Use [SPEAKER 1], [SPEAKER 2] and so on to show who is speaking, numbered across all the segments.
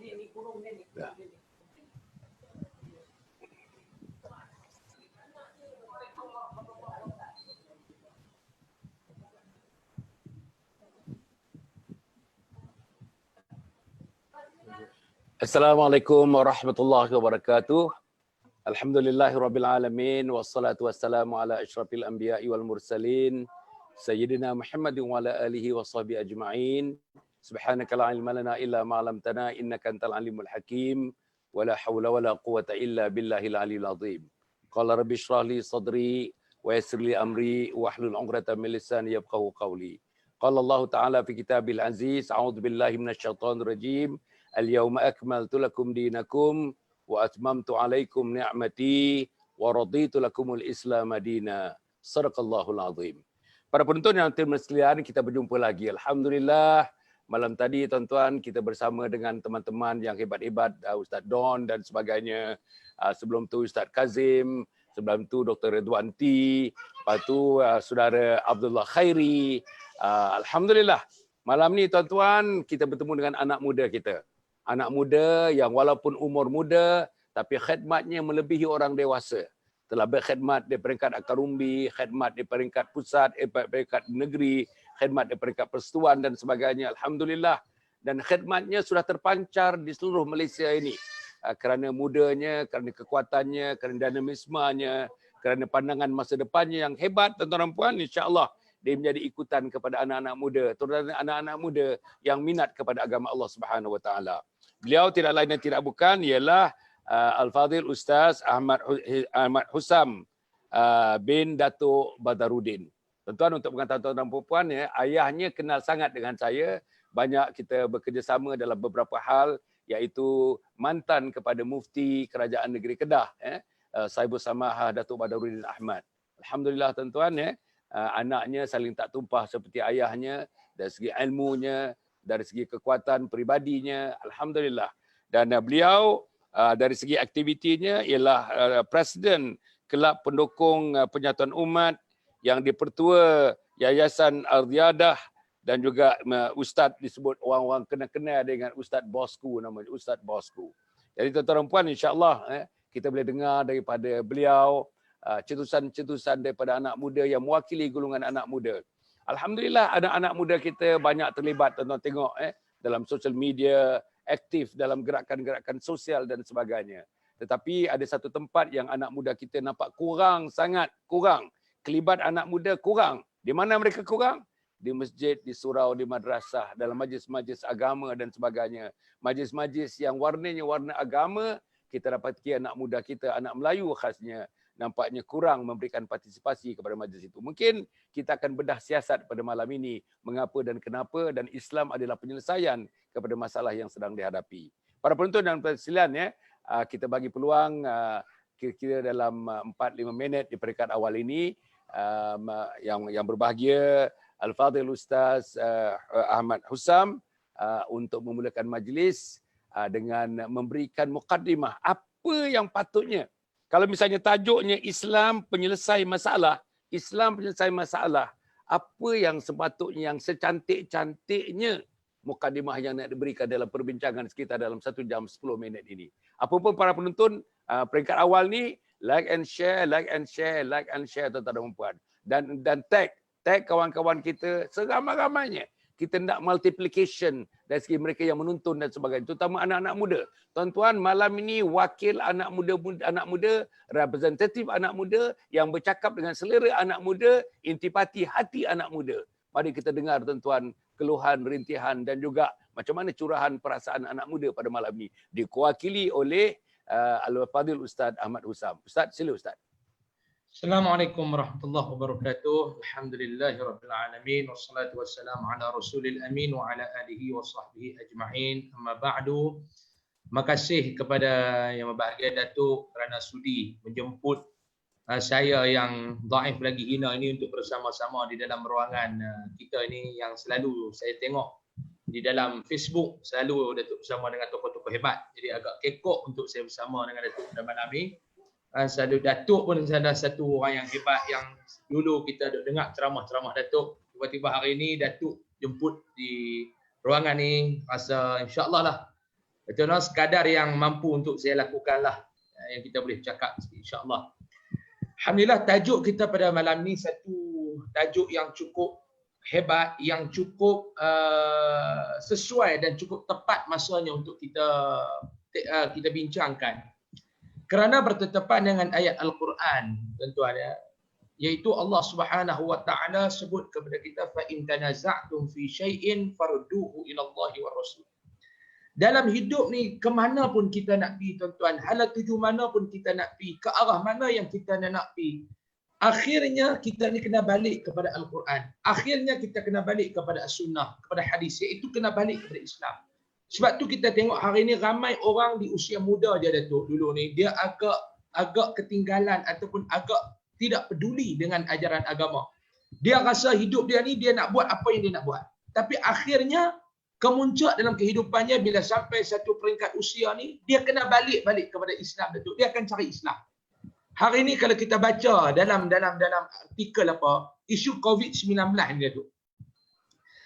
[SPEAKER 1] Ya. Assalamualaikum warahmatullahi wabarakatuh. Alhamdulillahirabbil alamin wassalatu wassalamu ala asyrafil anbiya'i wal mursalin sayyidina Muhammadin wa ala alihi washabihi ajma'in. Subhanaka la ilma lana illa ma 'allamtana innaka antal alimul hakim wa la haula wa la quwwata illa billahil aliyil azim. Qala rabbi shrah li sadri wa yassir li amri wahlul 'uqdatam min lisani yafqahu qawli. Qala Allah Ta'ala fi kitabil aziz, a'udzu billahi minasyaitonir rajim. Al-yawma akmaltu lakum dinakum wa atmamtu alaikum ni'mati wa raditu lakumul Islam madina. Sadaqallahul azim. Para penonton yang terhormat sekalian, kita berjumpa lagi. Alhamdulillah, malam tadi tuan-tuan kita bersama dengan teman-teman yang hebat-hebat, Ustaz Don dan sebagainya. Sebelum tu Ustaz Kazim, sebelum tu Dr. Ridwanti, lepas tu saudara Abdullah Khairi. Alhamdulillah, malam ni tuan-tuan kita bertemu dengan anak muda kita. Anak muda yang walaupun umur muda tapi khidmatnya melebihi orang dewasa. Telah berkhidmat di peringkat akar umbi, khidmat di peringkat pusat, peringkat negeri, khidmat di peringkat persekutuan dan sebagainya. Alhamdulillah. Dan khidmatnya sudah terpancar di seluruh Malaysia ini. Kerana mudanya, kerana kekuatannya, kerana dinamismenya, kerana pandangan masa depannya yang hebat, tuan-tuan dan puan, insya-Allah dia menjadi ikutan kepada anak-anak muda, terutama anak-anak muda yang minat kepada agama Allah Subhanahu Wa Taala. Beliau tidak lain dan tidak bukan ialah Al-Fadhil Ustaz Ahmad Husam bin Datuk Badarudin. Tuan-tuan, untuk pengetahuan tuan-tuan dan puan, ya, ayahnya kenal sangat dengan saya. Banyak kita bekerjasama dalam beberapa hal, iaitu mantan kepada Mufti Kerajaan Negeri Kedah, Saibul Samahah Datuk Badarudin Ahmad. Alhamdulillah tuan-tuan, ya, anaknya saling tak tumpah seperti ayahnya dari segi ilmunya, dari segi kekuatan peribadinya. Alhamdulillah. Dan beliau dari segi aktivitinya ialah Presiden Kelab Pendukung Penyatuan Umat yang dipertua Yayasan Al-Riyadah, dan juga Ustaz disebut orang-orang kenal-kenal dengan Ustaz Bosku, namanya Ustaz Bosku. Jadi tuan-tuan dan puan, insya-Allah kita boleh dengar daripada beliau cetusan-cetusan daripada anak muda yang mewakili golongan anak muda. Alhamdulillah, anak-anak muda kita banyak terlibat, tuan-tuan tengok dalam social media, aktif dalam gerakan-gerakan sosial dan sebagainya. Tetapi ada satu tempat yang anak muda kita nampak kurang, sangat kurang. Kelibat anak muda kurang. Di mana mereka kurang? Di masjid, di surau, di madrasah, dalam majlis-majlis agama dan sebagainya. Majlis-majlis yang warnanya warna agama, kita dapati anak muda kita, anak Melayu khasnya, nampaknya kurang memberikan partisipasi kepada majlis itu. Mungkin kita akan bedah siasat pada malam ini, mengapa dan kenapa, dan Islam adalah penyelesaian kepada masalah yang sedang dihadapi. Para penonton dan penonton, kita bagi peluang kira-kira dalam 4-5 minit di peringkat awal ini, yang berbahagia Al-Fadhil Ustaz Ahmad Husam untuk memulakan majlis dengan memberikan mukaddimah apa yang patutnya. Kalau misalnya tajuknya Islam penyelesai masalah, Islam penyelesai masalah, apa yang sepatutnya, yang secantik-cantiknya mukadimah yang nak diberikan dalam perbincangan sekitar dalam 1 jam 10 minit ini. Apapun para penonton, peringkat awal ni, like and share, tuan-tuan dan puan. Dan tag kawan-kawan kita seramai-ramainya. Kita nak multiplication dari segi mereka yang menonton dan sebagainya, terutama anak-anak muda. Tuan-tuan, malam ini wakil anak muda, representatif anak muda yang bercakap dengan selera anak muda, intipati hati anak muda. Mari kita dengar tuan-tuan keluhan, rintihan dan juga macam mana curahan perasaan anak muda pada malam ini, diwakili oleh Al-Fadhil Ustaz Ahmad Husam. Ustaz, sila Ustaz.
[SPEAKER 2] Assalamualaikum warahmatullahi wabarakatuh. Alhamdulillahirabbil alamin wassalatu wassalamu ala rasulil amin wa ala alihi wa sahbihi ajma'in. Amma ba'du. Terima kasih kepada yang berbahagia Datuk kerana sudi menjemput saya yang dhaif lagi hina ini untuk bersama-sama di dalam ruangan kita ini, yang selalu saya tengok di dalam Facebook, selalu Datuk bersama dengan tokoh-tokoh hebat. Jadi agak kekok untuk saya bersama dengan Datuk pada malam ini. Selalu Datuk pun salah satu orang yang hebat yang dulu kita duk dengar ceramah-ceramah Datuk. Tiba-tiba hari ini Datuk jemput di ruangan ni, rasa insya-Allah lah Betul no? Sekadar yang mampu untuk saya lakukanlah yang kita boleh cakap insya-Allah. Alhamdulillah, tajuk kita pada malam ni satu tajuk yang cukup hebat, yang cukup sesuai dan cukup tepat masanya untuk kita bincangkan. Kerana bertepatan dengan ayat Al-Quran, tuan-tuan ya, iaitu Allah Subhanahu wa taala sebut kepada kita, fa in tanaza'tum fi syai'in farudduhu ila Allahi wa Rasul. Dalam hidup ni, ke mana pun kita nak pergi tuan-tuan, hala tuju mana pun kita nak pergi, ke arah mana yang kita nak pergi, akhirnya kita ni kena balik kepada Al-Quran. Akhirnya kita kena balik kepada As-Sunnah, kepada hadis, iaitu kena balik kepada Islam. Sebab tu kita tengok hari ni ramai orang di usia muda je Datuk dulu ni, dia agak ketinggalan ataupun agak tidak peduli dengan ajaran agama. Dia rasa hidup dia ni, dia nak buat apa yang dia nak buat. Tapi akhirnya kemuncak dalam kehidupannya bila sampai satu peringkat usia ni, dia kena balik kepada Islam Datuk. Dia akan cari Islam. Hari ni kalau kita baca dalam artikel isu COVID-19 ni Datuk,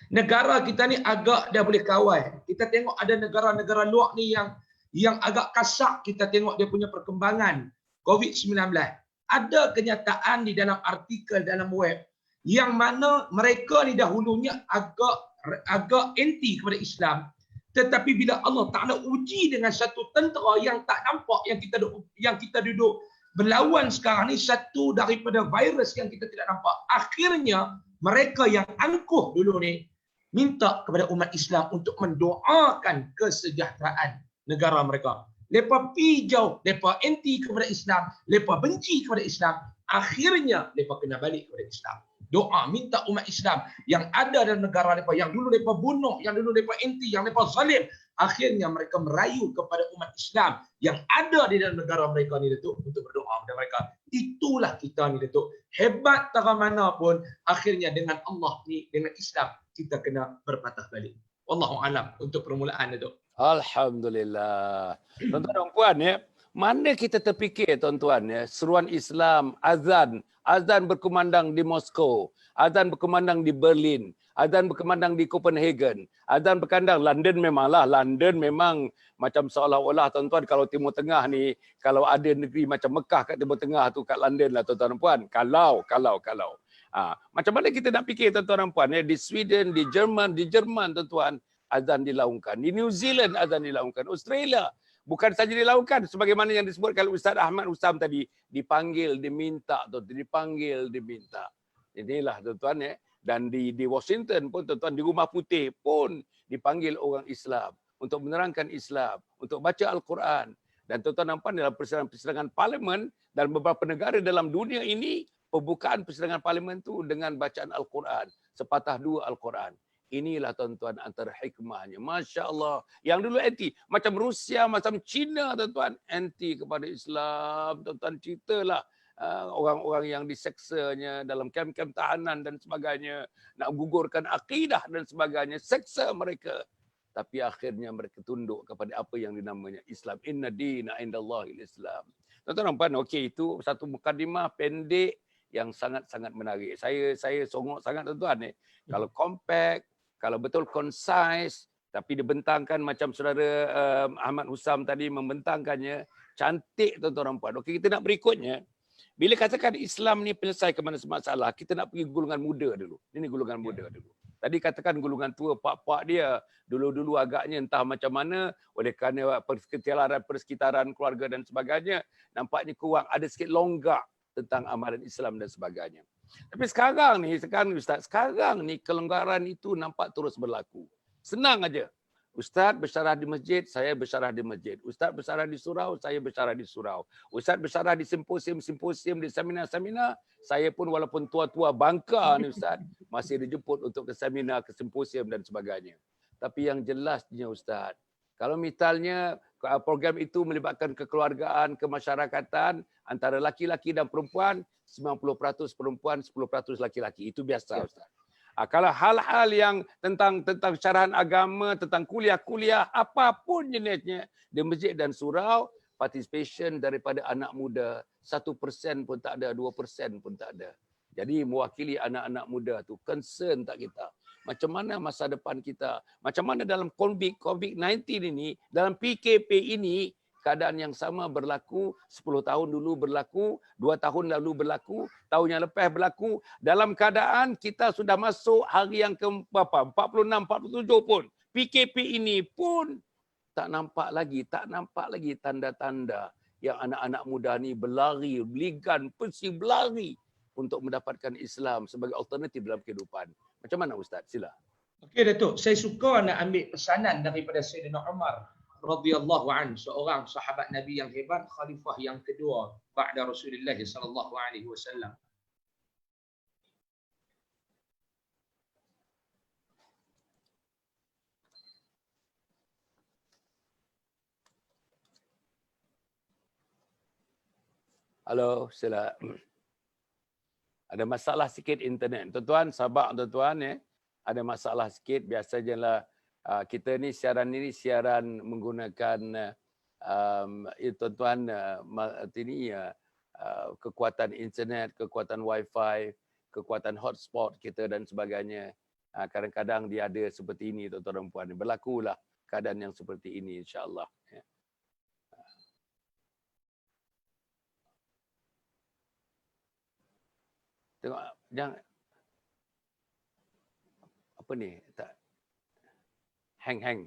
[SPEAKER 2] negara kita ni agak dah boleh kawal. Kita tengok ada negara-negara luar ni yang agak kasar, kita tengok dia punya perkembangan COVID-19. Ada kenyataan di dalam artikel dalam web yang mana mereka ni dahulunya agak anti kepada Islam, tetapi bila Allah Taala uji dengan satu tentera yang tak nampak, yang kita duduk berlawan sekarang ni, satu daripada virus yang kita tidak nampak, akhirnya mereka yang angkuh dulu ni minta kepada umat Islam untuk mendoakan kesejahteraan negara mereka. Mereka pergi jauh, mereka anti kepada Islam, mereka benci kepada Islam, akhirnya mereka kena balik kepada Islam. Doa minta umat Islam yang ada dalam negara mereka, yang dulu mereka bunuh, yang dulu mereka anti, yang mereka zalim, akhirnya mereka merayu kepada umat Islam yang ada di dalam negara mereka ni Datuk, untuk berdoa kepada mereka. Itulah kita ni Datuk. Hebat tara mana pun, akhirnya dengan Allah ni, dengan Islam, kita kena berpatah balik. Wallahu alam untuk permulaan Datuk.
[SPEAKER 1] Alhamdulillah. Tuan-tuan dan puan ya, mana kita terfikir tuan-tuan ya, seruan Islam, azan berkumandang di Moskow, azan berkumandang di Berlin, azan berkumandang di Copenhagen, azan berkumandang London. London memang macam seolah-olah tuan-tuan, kalau Timur Tengah ni, kalau ada negeri macam Mekah kat Timur Tengah tu, kat London lah tuan-tuan dan puan. Kalau. Macam mana kita nak fikir tuan-tuan dan puan ya, di Sweden, di Jerman tuan-tuan, azan dilaungkan. Di New Zealand azan dilaungkan. Australia bukan saja dilakukan sebagaimana yang disebutkan oleh Ustaz Ahmad Usam tadi, dipanggil, diminta, Inilah tuan-tuan ya. Dan di Washington pun tuan-tuan, di Rumah Putih pun dipanggil orang Islam untuk menerangkan Islam, untuk baca Al-Quran. Dan tuan-tuan nampak dalam persidangan parlimen dan beberapa negara dalam dunia ini, pembukaan persidangan parlimen itu dengan bacaan Al-Quran, sepatah dua Al-Quran. Inilah tuan-tuan antara hikmahnya. Masya Allah. Yang dulu anti. Macam Rusia, macam China tuan-tuan. Anti kepada Islam. Tuan-tuan ceritalah orang-orang yang diseksanya dalam kem-kem tahanan dan sebagainya. Nak gugurkan akidah dan sebagainya. Seksa mereka. Tapi akhirnya mereka tunduk kepada apa yang dinamanya Islam. Inna dina indallahil Islam. Tuan-tuan nampak, okey, itu satu mukadimah pendek yang sangat-sangat menarik. Saya songok sangat tuan-tuan ni. Kalau compact, kalau betul concise, tapi dibentangkan macam saudara Ahmad Husam tadi membentangkannya, cantik tuan-tuan dan puan. Okey, kita nak berikutnya. Bila katakan Islam ni penyelesaikan masalah, kita nak pergi golongan muda dulu. Ini golongan muda dulu. Tadi katakan golongan tua, pak-pak dia dulu-dulu agaknya entah macam mana, oleh kerana persekitaran keluarga dan sebagainya, nampaknya kurang, ada sikit longgak tentang amalan Islam dan sebagainya. Tapi sekarang ni Ustaz, sekarang ni kelonggaran itu nampak terus berlaku. Senang aja. Ustaz bersyarah di masjid, saya bersyarah di masjid. Ustaz bersyarah di surau, saya bersyarah di surau. Ustaz bersyarah di simposium, di seminar-seminar, saya pun walaupun tua-tua bangka ni Ustaz, masih dijemput untuk ke seminar, ke simposium dan sebagainya. Tapi yang jelasnya Ustaz, kalau misalnya program itu melibatkan kekeluargaan, kemasyarakatan antara laki-laki dan perempuan, 90% perempuan, 10% laki-laki. Itu biasa Ustaz. Kalau hal-hal yang tentang syarahan agama, tentang kuliah-kuliah, apapun jenisnya di masjid dan surau, participation daripada anak muda 1% pun tak ada, 2% pun tak ada. Jadi mewakili anak-anak muda tu, concern tak kita. macam mana masa depan kita, macam mana dalam COVID-19 ini, dalam PKP ini, keadaan yang sama berlaku, 10 tahun dulu berlaku, 2 tahun lalu berlaku, tahun yang lepas berlaku, dalam keadaan kita sudah masuk hari yang ke berapa, 46, 47 pun, PKP ini pun tak nampak lagi tanda-tanda yang anak-anak muda ni berlari, ligan, persi berlari untuk mendapatkan Islam sebagai alternatif dalam kehidupan. Macam mana Ustaz? Sila.
[SPEAKER 2] Okey Datuk, saya suka nak ambil pesanan daripada Sayyidina Umar radhiyallahu an, seorang sahabat Nabi yang hebat, khalifah yang kedua ba'da Rasulullah sallallahu alaihi wasallam.
[SPEAKER 1] Halo, sila. Ada masalah sikit internet. Tuan-tuan, sabar tuan-tuan ya. Ada masalah sikit. Biasanya lah kita ni siaran menggunakan tuan-tuan kekuatan internet, kekuatan wifi, kekuatan hotspot kita dan sebagainya. Kadang-kadang dia ada seperti ini tuan-tuan dan puan. Berlakulah keadaan yang seperti ini insya-Allah. Ya. Tengok jangan apa ni tak hang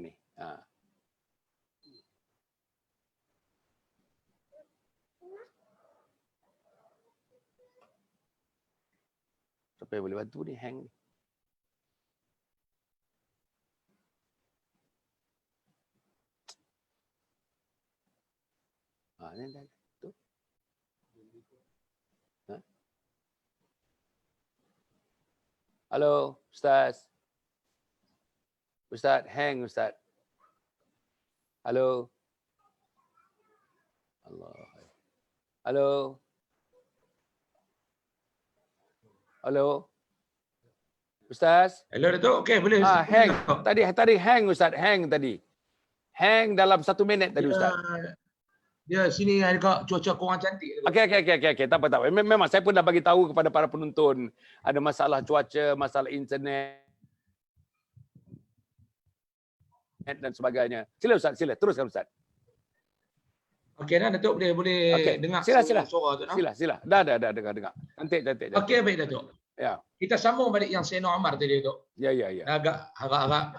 [SPEAKER 1] ni. Siapa yang boleh bantu ni hang ni? Ni dah. Halo, Ustaz. Ustaz, hang Ustaz. Halo. Allah. Halo. Halo. Ustaz.
[SPEAKER 2] Hello Datuk, okey boleh.
[SPEAKER 1] Hang. Tadi hang Ustaz, hang tadi. Hang dalam 1 minit tadi Ustaz.
[SPEAKER 2] Dia sini ada cuaca kurang cantik.
[SPEAKER 1] Okey. Tak apa. Memang saya pun dah bagi tahu kepada para penonton ada masalah cuaca, masalah internet dan sebagainya. Sila Ustaz, sila teruskan Ustaz.
[SPEAKER 2] Okey dah Datuk boleh dengar
[SPEAKER 1] sila.
[SPEAKER 2] suara tu.
[SPEAKER 1] Sila. Dah dengar. Cantik.
[SPEAKER 2] Okey baik Datuk.
[SPEAKER 1] Ya.
[SPEAKER 2] Kita sambung balik yang Sayyidina Umar tadi Datuk.
[SPEAKER 1] Ya.
[SPEAKER 2] Agak harap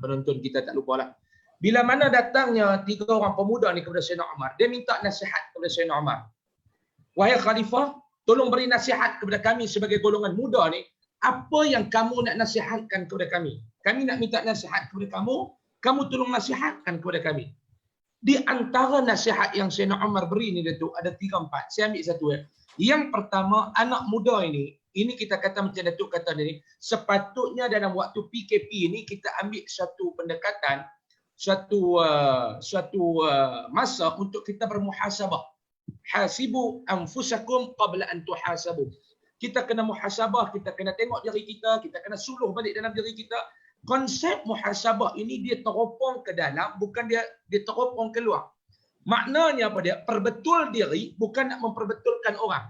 [SPEAKER 2] penonton kita tak lupalah. Bila mana datangnya 3 orang pemuda ni kepada Sayyidina Umar, dia minta nasihat kepada Sayyidina Umar. Wahai khalifah, tolong beri nasihat kepada kami sebagai golongan muda ni, apa yang kamu nak nasihatkan kepada kami? Kami nak minta nasihat kepada kamu tolong nasihatkan kepada kami. Di antara nasihat yang Sayyidina Umar beri ni Datuk ada 3-4. Saya ambil satu ya. Yang pertama, anak muda ini kita kata macam Datuk kata ni, sepatutnya dalam waktu PKP ini kita ambil satu pendekatan, suatu masa untuk kita bermuhasabah. Hasibu anfusakum qabla an tuhasabu. Kita kena muhasabah, kita kena tengok diri kita kena suluh balik dalam diri kita. Konsep muhasabah ini dia teropong ke dalam, bukan dia teropong keluar. Maknanya apa dia? Perbetul diri, bukan nak memperbetulkan orang.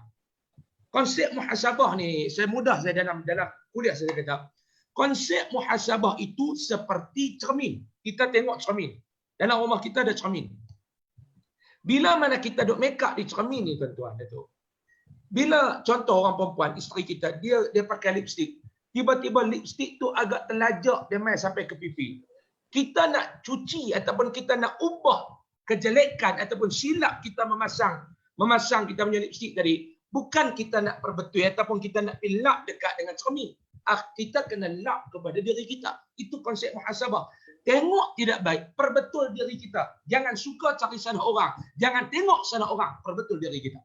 [SPEAKER 2] Konsep muhasabah ni, saya dalam kuliah saya kata, konsep muhasabah itu seperti cermin. Kita tengok cermin. Dalam rumah kita ada cermin. Bila mana kita duk make up di cermin ni tuan-tuan, Datuk. Bila contoh orang perempuan, isteri kita, dia pakai lipstick. Tiba-tiba lipstick tu agak terlajak dia main sampai ke pipi. Kita nak cuci ataupun kita nak ubah kejelekan ataupun silap kita memasang kita punya lipstick tadi. Bukan kita nak perbetul ataupun kita nak lap dekat dengan cermin. Kita kena lap kepada diri kita. Itu konsep muhasabah. Tengok tidak baik, perbetul diri kita. Jangan suka cari salah orang. Jangan tengok salah orang, perbetul diri kita.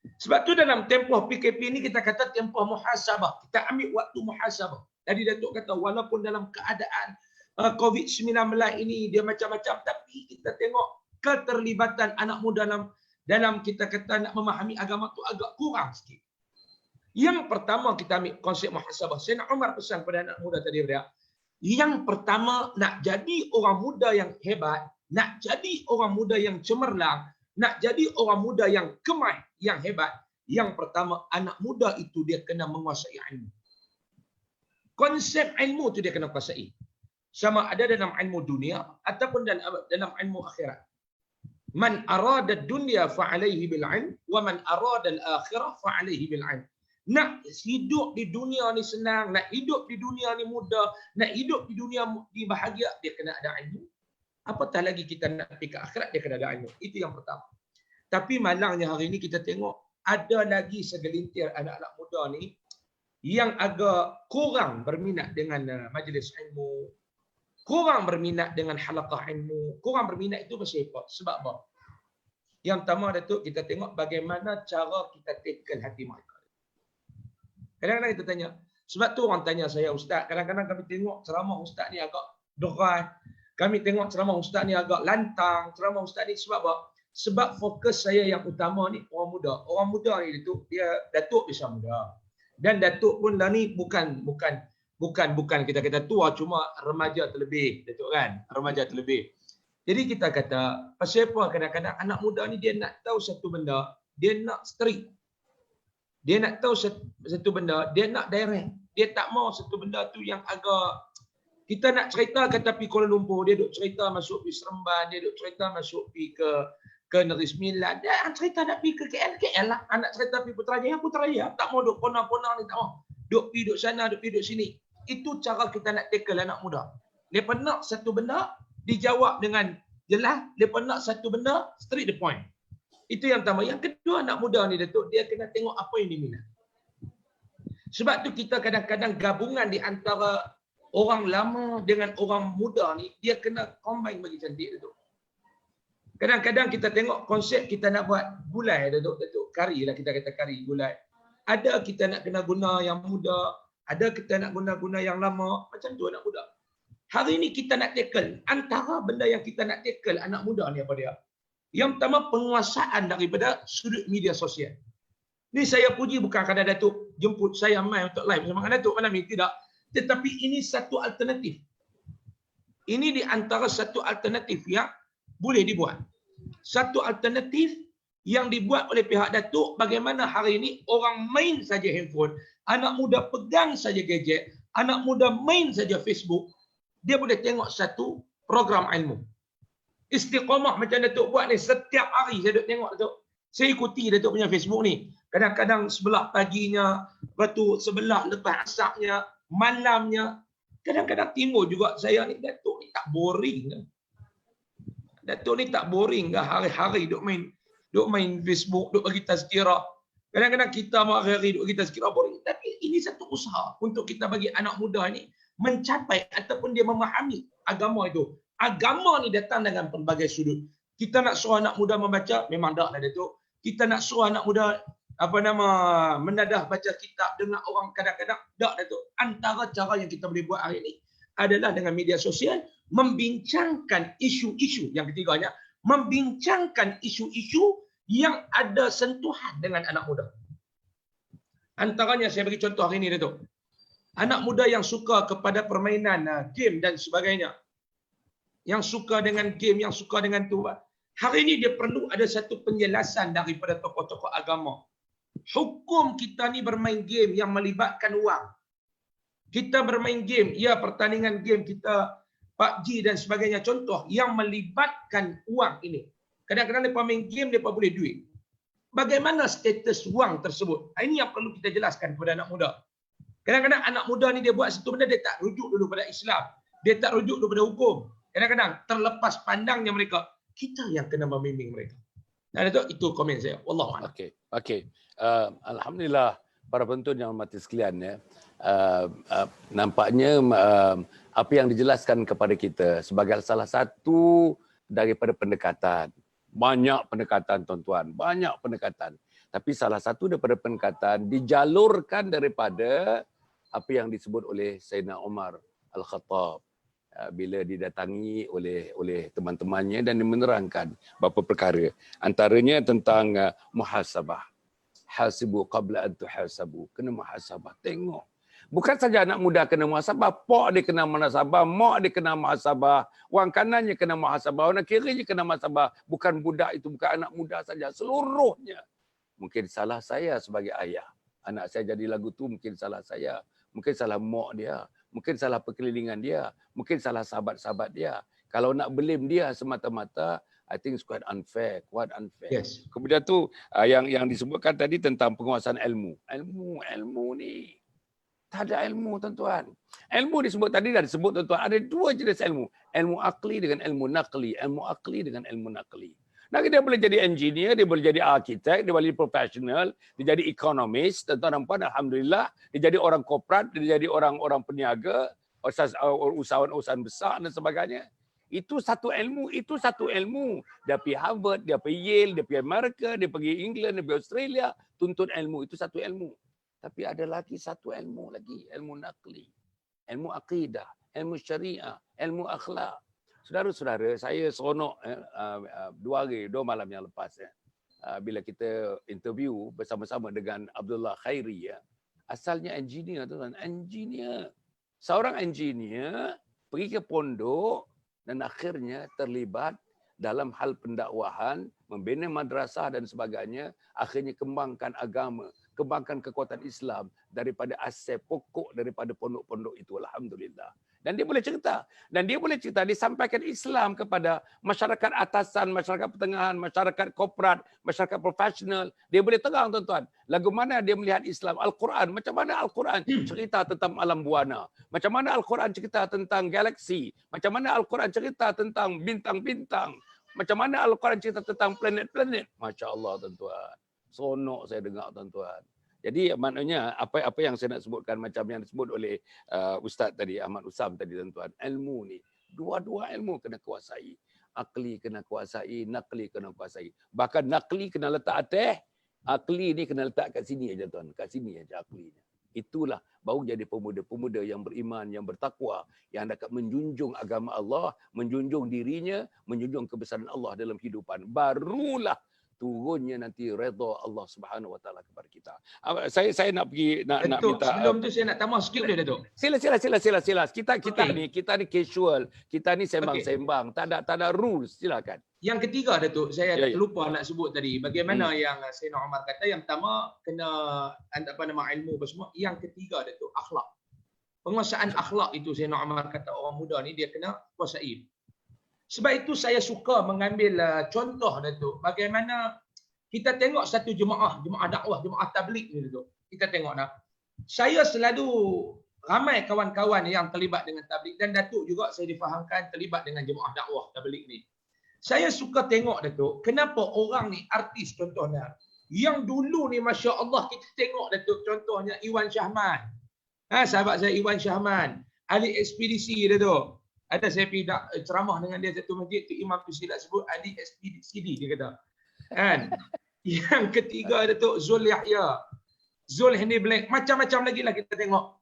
[SPEAKER 2] Sebab tu dalam tempoh PKP ni kita kata tempoh muhasabah. Kita ambil waktu muhasabah. Tadi Datuk kata walaupun dalam keadaan COVID-19 ini dia macam-macam, tapi kita tengok keterlibatan anak muda dalam kita kata nak memahami agama tu agak kurang sikit. Yang pertama kita ambil konsep muhasabah. Sayyidina Umar pesan pada anak muda tadi dia. Yang pertama, nak jadi orang muda yang hebat, nak jadi orang muda yang cemerlang, nak jadi orang muda yang kemai, yang hebat, Yang pertama, anak muda itu dia kena menguasai ilmu. Konsep ilmu itu dia kena kuasai. Sama ada dalam ilmu dunia ataupun dalam ilmu akhirat. Man arada dunya fa'alaihi bil ilm wa man arada al-akhirah fa'alaihi bil ilm. Nak hidup di dunia ni senang, nak hidup di dunia ni mudah, nak hidup di dunia ni bahagia, dia kena ada ilmu. Apatah lagi kita nak pergi ke akhirat, dia kena ada ilmu. Itu yang pertama. Tapi malangnya hari ini kita tengok ada lagi segelintir anak-anak muda ni yang agak kurang berminat dengan majlis ilmu, kurang berminat dengan halaqah ilmu, kurang berminat itu pasal apa? Sebab apa? Yang pertama Datuk, kita tengok bagaimana cara kita tackle hati mereka. Kadang-kadang kita tanya, sebab tu orang tanya saya, Ustaz, kadang-kadang kami tengok ceramah Ustaz ni agak derai, kami tengok ceramah Ustaz ni agak lantang, ceramah Ustaz ni sebab apa? Sebab fokus saya yang utama ni orang muda. Orang muda ni Datuk bisa muda. Dan Datuk pun dah ni bukan kita kata tua, cuma remaja terlebih, Datuk kan? Remaja terlebih. Jadi kita kata, pasal apa kadang-kadang anak muda ni dia nak tahu satu benda, dia nak strict. Dia nak tahu satu benda, dia nak direct. Dia tak mau satu benda tu yang agak, kita nak cerita kata pergi Kuala Lumpur, dia duk cerita masuk pergi Seremban, dia duk cerita masuk pergi ke Negeri Sembilan. Dia cerita nak pergi ke KL lah. Anak cerita pergi Putrajaya. Tak mau duk kona-kona ni, tak mau. Duk pergi duk sana, duk pergi duk sini. Itu cara kita nak tackle anak muda. Mereka nak satu benda, dijawab dengan jelas. Mereka nak satu benda, straight the point. Itu yang pertama. Yang kedua, anak muda ni Datuk, dia kena tengok apa yang dia minat. Sebab tu kita kadang-kadang gabungan di antara orang lama dengan orang muda ni, dia kena combine bagi cantik Datuk. Kadang-kadang kita tengok konsep kita nak buat gulai Datuk, kari lah kita kata kari, gulai. Ada kita nak kena guna yang muda, ada kita nak guna yang lama, macam tu anak muda. Hari ini kita nak tackle, antara benda yang kita nak tackle anak muda ni apa dia? Yang pertama, penguasaan daripada sudut media sosial. Ni saya puji bukan kerana Datuk jemput saya main untuk live bersama Datuk malam ni, tidak. Tetapi ini satu alternatif. Ini di antara satu alternatif yang boleh dibuat. Satu alternatif yang dibuat oleh pihak Datuk, bagaimana hari ini orang main saja handphone, anak muda pegang saja gadget, anak muda main saja Facebook, dia boleh tengok satu program ilmu. Istiqamah macam Datuk buat ni, setiap hari saya duk tengok Datuk. Saya ikuti Datuk punya Facebook ni. Kadang-kadang sebelah paginya, lepas tu sebelah lepas asapnya, malamnya. Kadang-kadang timbul juga saya ni, Datuk ni tak boring ke? Datuk ni tak boring ke hari-hari duk main Facebook, duk bagi tazkirah. Kadang-kadang kita hari-hari duk bagi tazkirah boring. Tapi ini satu usaha untuk kita bagi anak muda ni mencapai ataupun dia memahami agama itu. Agama ni datang dengan pelbagai sudut. Kita nak suruh anak muda membaca, memang tak lah Datuk. Kita nak suruh anak muda menadah baca kitab dengan orang kadang-kadang, tak Datuk. Antara cara yang kita boleh buat hari ini adalah dengan media sosial, membincangkan isu-isu. Yang ketiganya, membincangkan isu-isu yang ada sentuhan dengan anak muda. Antaranya saya bagi contoh hari ini Datuk. Anak muda yang suka kepada permainan game dan sebagainya. Yang suka dengan game, yang suka dengan tu. Hari ini dia perlu ada satu penjelasan daripada tokoh-tokoh agama. Hukum kita ni bermain game yang melibatkan wang. Kita bermain game, ya pertandingan game kita PUBG dan sebagainya. Contoh yang melibatkan wang ini. Kadang-kadang mereka main game, mereka boleh duit. Bagaimana status wang tersebut? Ini yang perlu kita jelaskan kepada anak muda. Kadang-kadang anak muda ni dia buat satu benda, dia tak rujuk dulu pada Islam. Dia tak rujuk dulu pada hukum. Kadang-kadang terlepas pandangnya mereka, kita yang kena membimbing mereka. Nah, itu komen saya. Wallahualam.
[SPEAKER 1] Okey. Alhamdulillah para penonton yang hormati sekalian ya. Nampaknya apa yang dijelaskan kepada kita sebagai salah satu daripada pendekatan. Banyak pendekatan tuan-tuan, banyak pendekatan. Tapi salah satu daripada pendekatan dijalurkan daripada apa yang disebut oleh Sayyidina Umar Al-Khattab bila didatangi oleh teman-temannya dan menerangkan beberapa perkara. Antaranya tentang muhasabah. Hasibu qabla an tuhasabu. Kena muhasabah. Tengok. Bukan saja anak muda kena muhasabah, pok dia kena muhasabah, mak dia kena muhasabah, orang kanannya kena muhasabah, orang kirinya kena muhasabah. Bukan budak itu, bukan anak muda saja, seluruhnya. Mungkin salah saya sebagai ayah. Anak saya jadi lagu tu mungkin salah saya. Mungkin salah mak dia. Mungkin salah perkelilingan dia. Mungkin salah sahabat-sahabat dia. Kalau nak blame dia semata-mata, I think it's quite unfair.
[SPEAKER 2] Yes.
[SPEAKER 1] Kemudian tu yang disebutkan tadi tentang penguasaan ilmu. Ilmu ni. Tak ada ilmu, tuan-tuan. Ilmu disebut tadi dah disebut, tuan-tuan. Ada dua jenis ilmu. Ilmu akli dengan ilmu naqli. Ilmu akli dengan ilmu naqli. Nah, dia boleh jadi engineer, dia boleh jadi arkitek, dia boleh jadi profesional, dia jadi ekonomis, tuan-tuan nampak, alhamdulillah, dia jadi orang korporat, dia jadi orang peniaga, usahawan besar dan sebagainya. Itu satu ilmu. Dia pergi Harvard, dia pergi Yale, dia pergi Amerika, dia pergi England, dia pergi Australia, tuntut ilmu. Itu satu ilmu. Tapi ada lagi satu ilmu lagi, ilmu naqli, ilmu akidah, ilmu syariah, ilmu akhlak. Saudara-saudara, saya seronok 2 malam yang lepas bila kita interview bersama-sama dengan Abdullah Khairi. Asalnya engineer, tuan-tuan, engineer. Seorang engineer pergi ke pondok dan akhirnya terlibat dalam hal pendakwahan, membina madrasah dan sebagainya, akhirnya kembangkan agama, kembangkan kekuatan Islam daripada asas pokok daripada pondok-pondok itu, alhamdulillah. Dan dia boleh cerita. Dia sampaikan Islam kepada masyarakat atasan, masyarakat pertengahan, masyarakat korporat, masyarakat profesional. Dia boleh terang, tuan-tuan. Lagu mana dia melihat Islam, Al-Quran. Macam mana Al-Quran cerita tentang alam buana. Macam mana Al-Quran cerita tentang galaksi. Macam mana Al-Quran cerita tentang bintang-bintang. Macam mana Al-Quran cerita tentang planet-planet. Masya Allah, tuan-tuan. Seronok saya dengar, tuan-tuan. Jadi maknanya apa yang saya nak sebutkan macam yang disebut oleh Ustaz tadi, Ahmad Usam tadi, tuan-tuan. Ilmu ni, dua-dua ilmu kena kuasai. Akli kena kuasai, naqli kena kuasai. Bahkan naqli kena letak atas, akli ni kena letak kat sini aja, tuan. Kat sini aja aklinya. Itulah baru jadi pemuda-pemuda yang beriman, yang bertakwa, yang dapat menjunjung agama Allah, menjunjung dirinya, menjunjung kebesaran Allah dalam kehidupan. Barulah turunnya nanti redha Allah Subhanahu Wa Taala kepada kita. Saya nak pergi nak minta.
[SPEAKER 2] Sebelum tu saya nak tambah sikit boleh, Datuk?
[SPEAKER 1] Sila. Kita ni casual, kita ni sembang-sembang, tak ada rules, silakan.
[SPEAKER 2] Yang ketiga, Datuk, saya lupa nak sebut tadi. Bagaimana yang Sayyidina Umar kata, yang pertama kena ilmu apa semua. Yang ketiga, Datuk, akhlak. Penguasaan akhlak itu Sayyidina Umar kata orang muda ni dia kena kuasai. Sebab itu saya suka mengambil contoh, Datuk, bagaimana kita tengok satu jemaah dakwah, jemaah tabligh ni, Datuk. Kita tengok dah. Saya selalu ramai kawan-kawan yang terlibat dengan tabligh, dan Datuk juga saya difahamkan terlibat dengan jemaah dakwah tabligh ni. Saya suka tengok, Datuk, kenapa orang ni artis contohnya. Yang dulu ni Masya Allah kita tengok, Datuk, contohnya Iwan Syahman. Sahabat saya Iwan Syahman, ahli ekspedisi, Datuk. Ada saya pergi ceramah dengan dia satu masjid, tu Imam tu silap sebut ahli ekspedisi, dia kata. Kan? Yang ketiga, Datuk, Zul Yahya, Zul Henry Blank, macam-macam lagi lah kita tengok.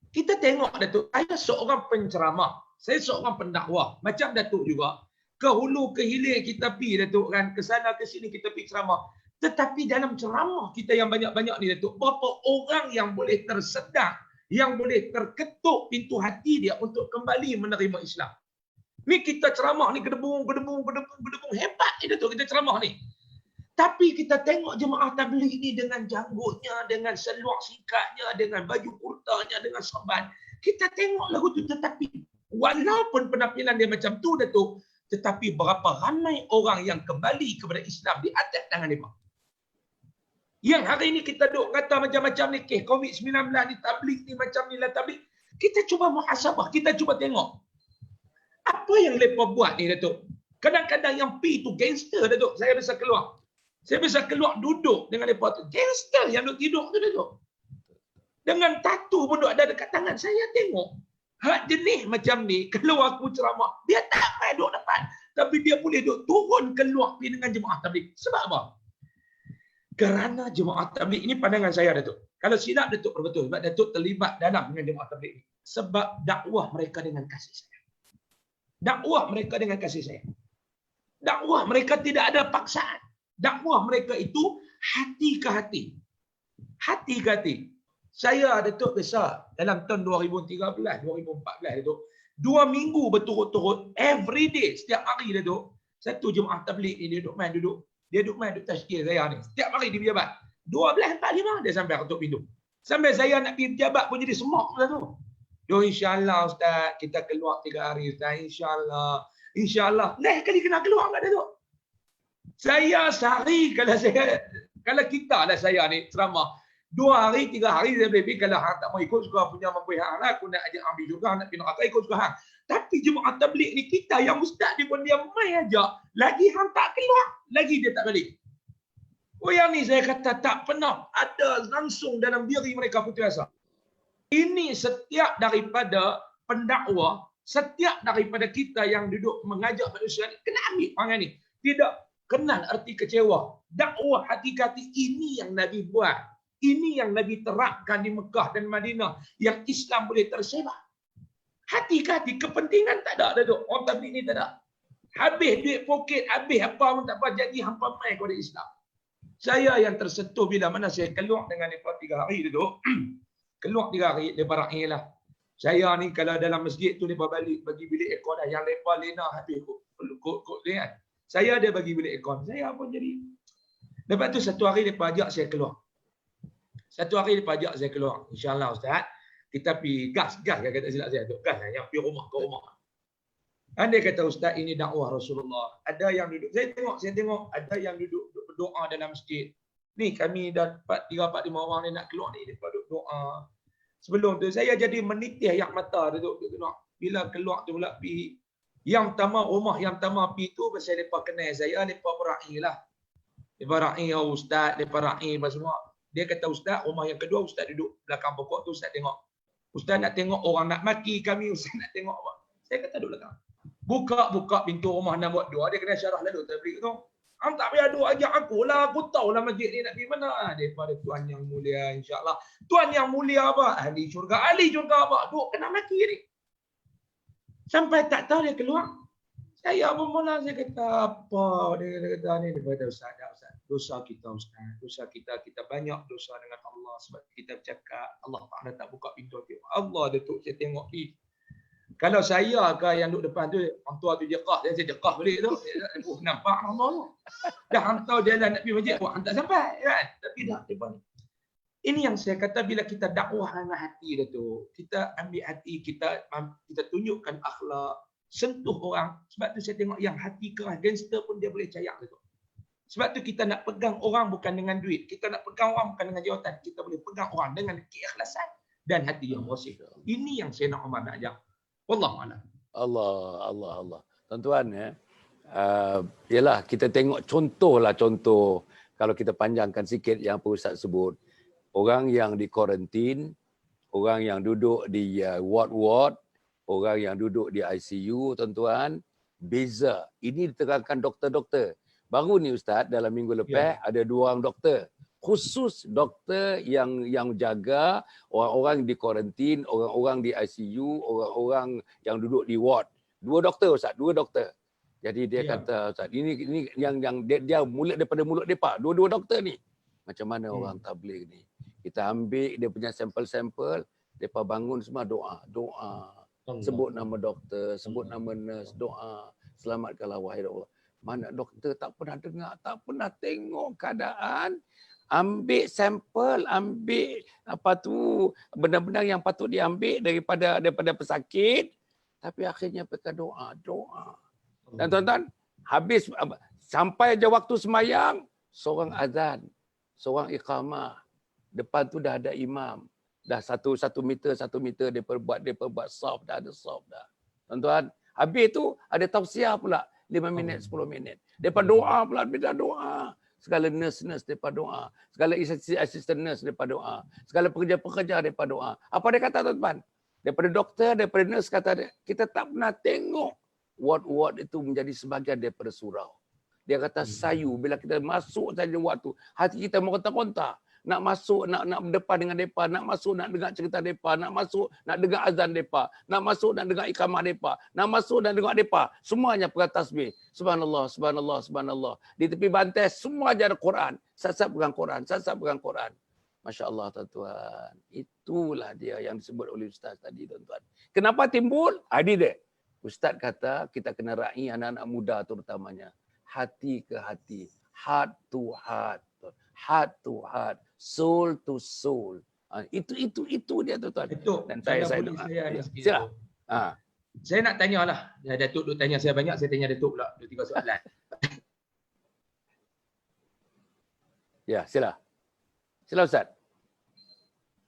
[SPEAKER 2] Kita tengok, Datuk, saya seorang penceramah, saya seorang pendakwah, macam Datuk juga. Ke hulu ke hilir kita pergi, Datuk, kan, ke sana ke sini kita pergi ceramah. Tetapi dalam ceramah kita yang banyak-banyak ni, Datuk, berapa orang yang boleh tersedak, yang boleh terketuk pintu hati dia untuk kembali menerima Islam. Ni kita ceramah ni gedebung hebat ni, Datuk, kita ceramah ni. Tapi kita tengok jemaah tabligh ni dengan janggutnya, dengan seluar singkatnya, dengan baju kurtanya, dengan sorban. Kita tengok lagu tu, tetapi walaupun penampilan dia macam tu, Datuk, tetapi berapa ramai orang yang kembali kepada Islam di atas tangan mereka. Yang hari ini kita duk kata macam-macam ni, COVID-19 ni, tabligh ni, macam ni lah tabligh. Kita cuba muhasabah, kita cuba tengok. Apa yang mereka buat ni, Datuk? Kadang-kadang yang pi tu gangster, Datuk. Saya bisa keluar duduk dengan mereka tu. Gangster yang duk tidur tu, Datuk. Dengan tatu pun duk ada dekat tangan. Saya tengok. Hak jenis macam ni, kalau aku ceramah, dia tak payah duduk depan. Tapi dia boleh duduk turun keluar pergi dengan jemaah tabligh. Sebab apa? Kerana jemaah tabligh ini, pandangan saya, Datuk. Kalau silap, Datuk, betul. Sebab Datuk terlibat dalam dengan jemaah tabligh ini. Sebab dakwah mereka dengan kasih saya. Dakwah mereka dengan kasih saya. Dakwah mereka tidak ada paksaan. Dakwah mereka itu hati ke hati. Hati ke hati. Saya, Datuk, besar dalam tahun 2013, 2014, Datuk. 2 minggu berturut-turut, every day, setiap hari, Datuk. Satu jemaah tabligh ini duduk Dia duduk main, duduk tashkil saya ni. Setiap hari di pejabat. 12.45 dia sampai ketuk pintu. Sampai saya nak pergi pejabat pun jadi semak pula tu. InsyaAllah Ustaz, kita keluar 3 hari Ustaz. InsyaAllah. InsyaAllah. Lain kali kena keluar kat dia tu. Saya sehari kalau kita lah saya ni ceramah 2 hari, 3 hari saya boleh pergi. Kalau hang tak mau ikut, suka punya mampu hang lah. Aku nak ajak ambil juga, nak pergi neraka, ikut suka hang. Tapi jemaah tabligh ni kita yang ustaz dia pun dia main ajak. Lagi hang tak keluar, lagi dia tak balik. Oh yang ni saya kata tak pernah ada langsung dalam diri mereka putus asa. Ini setiap daripada pendakwah, setiap daripada kita yang duduk mengajak manusia ni, kena ambil perangai ni. Tidak kenal arti kecewa. Dakwah hakikati ini yang Nabi buat. Ini yang Nabi terapkan di Mekah dan Madinah. Yang Islam boleh tersebar. Hati-hati kepentingan tak ada tu. Orang tabligh ni tak ada. Habis duit poket, habis apa pun tak apa. Jadi hampa main kepada Islam. Saya yang tersentuh bila mana saya keluar dengan mereka 3 hari tu. Keluar 3 hari, mereka raih lah. Saya ni kalau dalam masjid tu, mereka balik bagi bilik aircon lah. Yang mereka lena habis kot dia kan. Saya ada bagi bilik aircon. Saya pun jadi. Lepas tu satu hari mereka ajak saya keluar. Satu hari mereka ajak saya keluar. InsyaAllah Ustaz. Kita pergi gas kata silap saya tu. Gas yang pergi rumah ke rumah. Andai kata Ustaz ini dakwah Rasulullah. Ada yang duduk. Saya tengok. Ada yang duduk berdoa dalam masjid. Ni kami dah 3-4-5 orang ni nak keluar ni. Mereka duduk doa. Sebelum tu saya jadi menitih yang mata. Duduk tengok. Bila keluar tu pula pergi. Yang pertama rumah yang pertama pergi tu. Pasal mereka kenal saya. Mereka berakhir lah. Mereka berakhir Ustaz. Mereka berakhir semua. Dia kata Ustaz, rumah yang kedua Ustaz duduk belakang pokok tu Ustaz tengok. Ustaz nak tengok orang nak maki kami, Ustaz nak tengok apa. Saya kata duduk belakang. Buka pintu rumah nombor 2, dia kena syarah lalu tabligh tu. Am tak payah duk ajak aku lah, aku tahulah masjid ni nak pergi mana. Daripada Tuhan yang mulia insya-Allah. Tuhan yang mulia apa? Ahli syurga apa? Duk kena maki ni. Sampai tak tahu dia keluar. Saya pun mula saya kata apa dia kata ni dia kata Ustaz. Dosa kita Ustaz. Dosa kita banyak dosa dengan Allah sebab kita bercakap Allah Taala tak buka pintu hati. Allah datuk saya tengok ni. Kalau saya ke yang duduk depan tu orang tua tu jeqah saya jeqah balik tu. Nampak Allah tu. Dah hantar jalan nak pergi masjid buat tak sampai kan. Tapi dah depan. Ini yang saya kata bila kita dakwah dengan hati dia tu, kita ambil hati kita tunjukkan akhlak, sentuh orang. Sebab tu saya tengok yang hati keras gangster pun dia boleh cayak tu. Sebab tu kita nak pegang orang bukan dengan duit. Kita nak pegang orang bukan dengan jawatan. Kita boleh pegang orang dengan keikhlasan dan hati yang bersih. Ini yang saya nak Umar nak ajak. Wallahualam.
[SPEAKER 1] Allah. Tuan-tuan ya. Yalah kita tengok contoh. Kalau kita panjangkan sikit yang Pak Ustaz sebut. Orang yang di kuarantin, orang yang duduk di ward, orang yang duduk di ICU, tuan-tuan, beza. Ini diterangkan doktor-doktor. Baru ni Ustaz, dalam minggu lepas ada 2 orang doktor. Khusus doktor yang jaga orang-orang di kuarantin, orang-orang di ICU, orang-orang yang duduk di ward. 2 doktor Ustaz, 2 doktor. Jadi dia kata Ustaz, ini yang dia mulut daripada mulut depa. 2 doktor ni. Macam mana orang tabligh ni? Kita ambil dia punya sampel-sampel, depa bangun semua doa. Sebut nama doktor, sebut nama nurse, doa. Selamatkanlah wahai Allah. Mana doktor tak pernah dengar, tak pernah tengok keadaan. Ambil sampel, ambil benda-benda yang patut diambil daripada pesakit. Tapi akhirnya mereka doa. Dan tuan-tuan, habis sampai je waktu semayang, seorang azan, seorang iqamah. Depan tu dah ada imam. Dah satu meter dia perbuat saf dah, ada saf dah. Tuan-tuan, habis tu ada tausiah pula 5 minit, 10 minit. Depa doa pula, beda doa. Segala nurse depa doa. Segala assistant nurse depa doa. Segala pekerja-pekerja depa doa. Apa dia kata tuan-tuan? Daripada doktor, daripada nurse kata dia, kita tak pernah tengok ward itu menjadi sebahagian daripada surau. Dia kata sayu bila kita masuk saja waktu, hati kita meronta-ronta. Nak masuk, nak berdepan dengan mereka, nak masuk, nak dengar cerita mereka, nak masuk, nak dengar azan mereka, nak masuk, nak dengar ikamah mereka, nak masuk, nak dengar mereka. Semuanya pegang tasbih. Subhanallah. Di tepi bantai, semua aja ada Quran. Sat-sat pegang Quran. Masya Allah tuan-tuan. Itulah dia yang disebut oleh Ustaz tadi tuan-tuan. Kenapa timbul? Ini dia. Ustaz kata kita kena raih anak-anak muda terutamanya. Hati ke hati. heart to heart, heart to heart, soul to soul. Itu dia tuan-tuan.
[SPEAKER 2] Datuk,
[SPEAKER 1] Dan
[SPEAKER 2] kalau
[SPEAKER 1] saya
[SPEAKER 2] boleh saya ni
[SPEAKER 1] ya,
[SPEAKER 2] sikit,
[SPEAKER 1] sila.
[SPEAKER 2] Datuk.
[SPEAKER 1] Ha.
[SPEAKER 2] Saya nak tanyalah. Datuk duk tanya saya banyak, saya tanya Datuk pula 2-3 soalan.
[SPEAKER 1] Ya, sila. Sila Ustaz.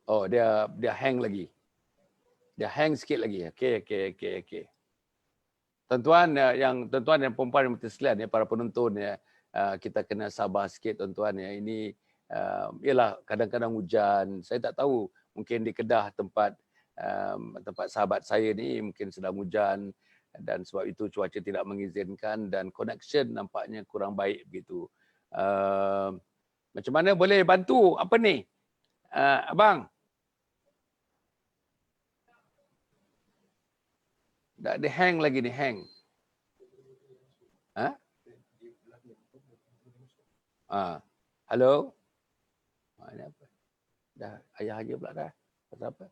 [SPEAKER 1] Oh, dia hang lagi. Dia hang sikit lagi. Okey. Tuan-tuan yang perempuan yang sekalian ya, para penonton ya, kita kena sabar sikit tuan-tuan ya. Ini ialah kadang-kadang hujan. Saya tak tahu, mungkin di Kedah tempat sahabat saya ni mungkin sedang hujan dan sebab itu cuaca tidak mengizinkan dan connection nampaknya kurang baik begitu. Macam mana boleh bantu apa ni? Abang? Dia hang lagi ni, hang. Ha? Hello? Ini apa? Dah ayah aja pula dah. Pasal apa?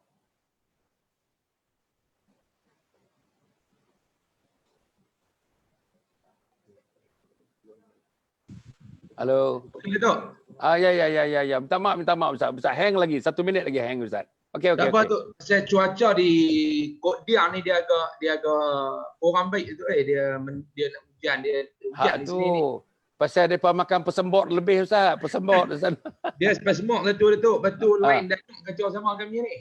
[SPEAKER 1] Halo.
[SPEAKER 2] Okey, Datuk.
[SPEAKER 1] Ya. Minta maaf Ustaz. Ustaz hang lagi. 1 minit lagi hang Ustaz. Okey.
[SPEAKER 2] Tak apa tu, saya cuaca di Kodia ni dia agak orang baik tu dia nak hujan, dia hujan di sini ni.
[SPEAKER 1] Pasal depa makan pesembot lebih Ustaz, pesembot di sana.
[SPEAKER 2] Dia spasmok Datuk, betul lain Datuk kacau sama kami ni.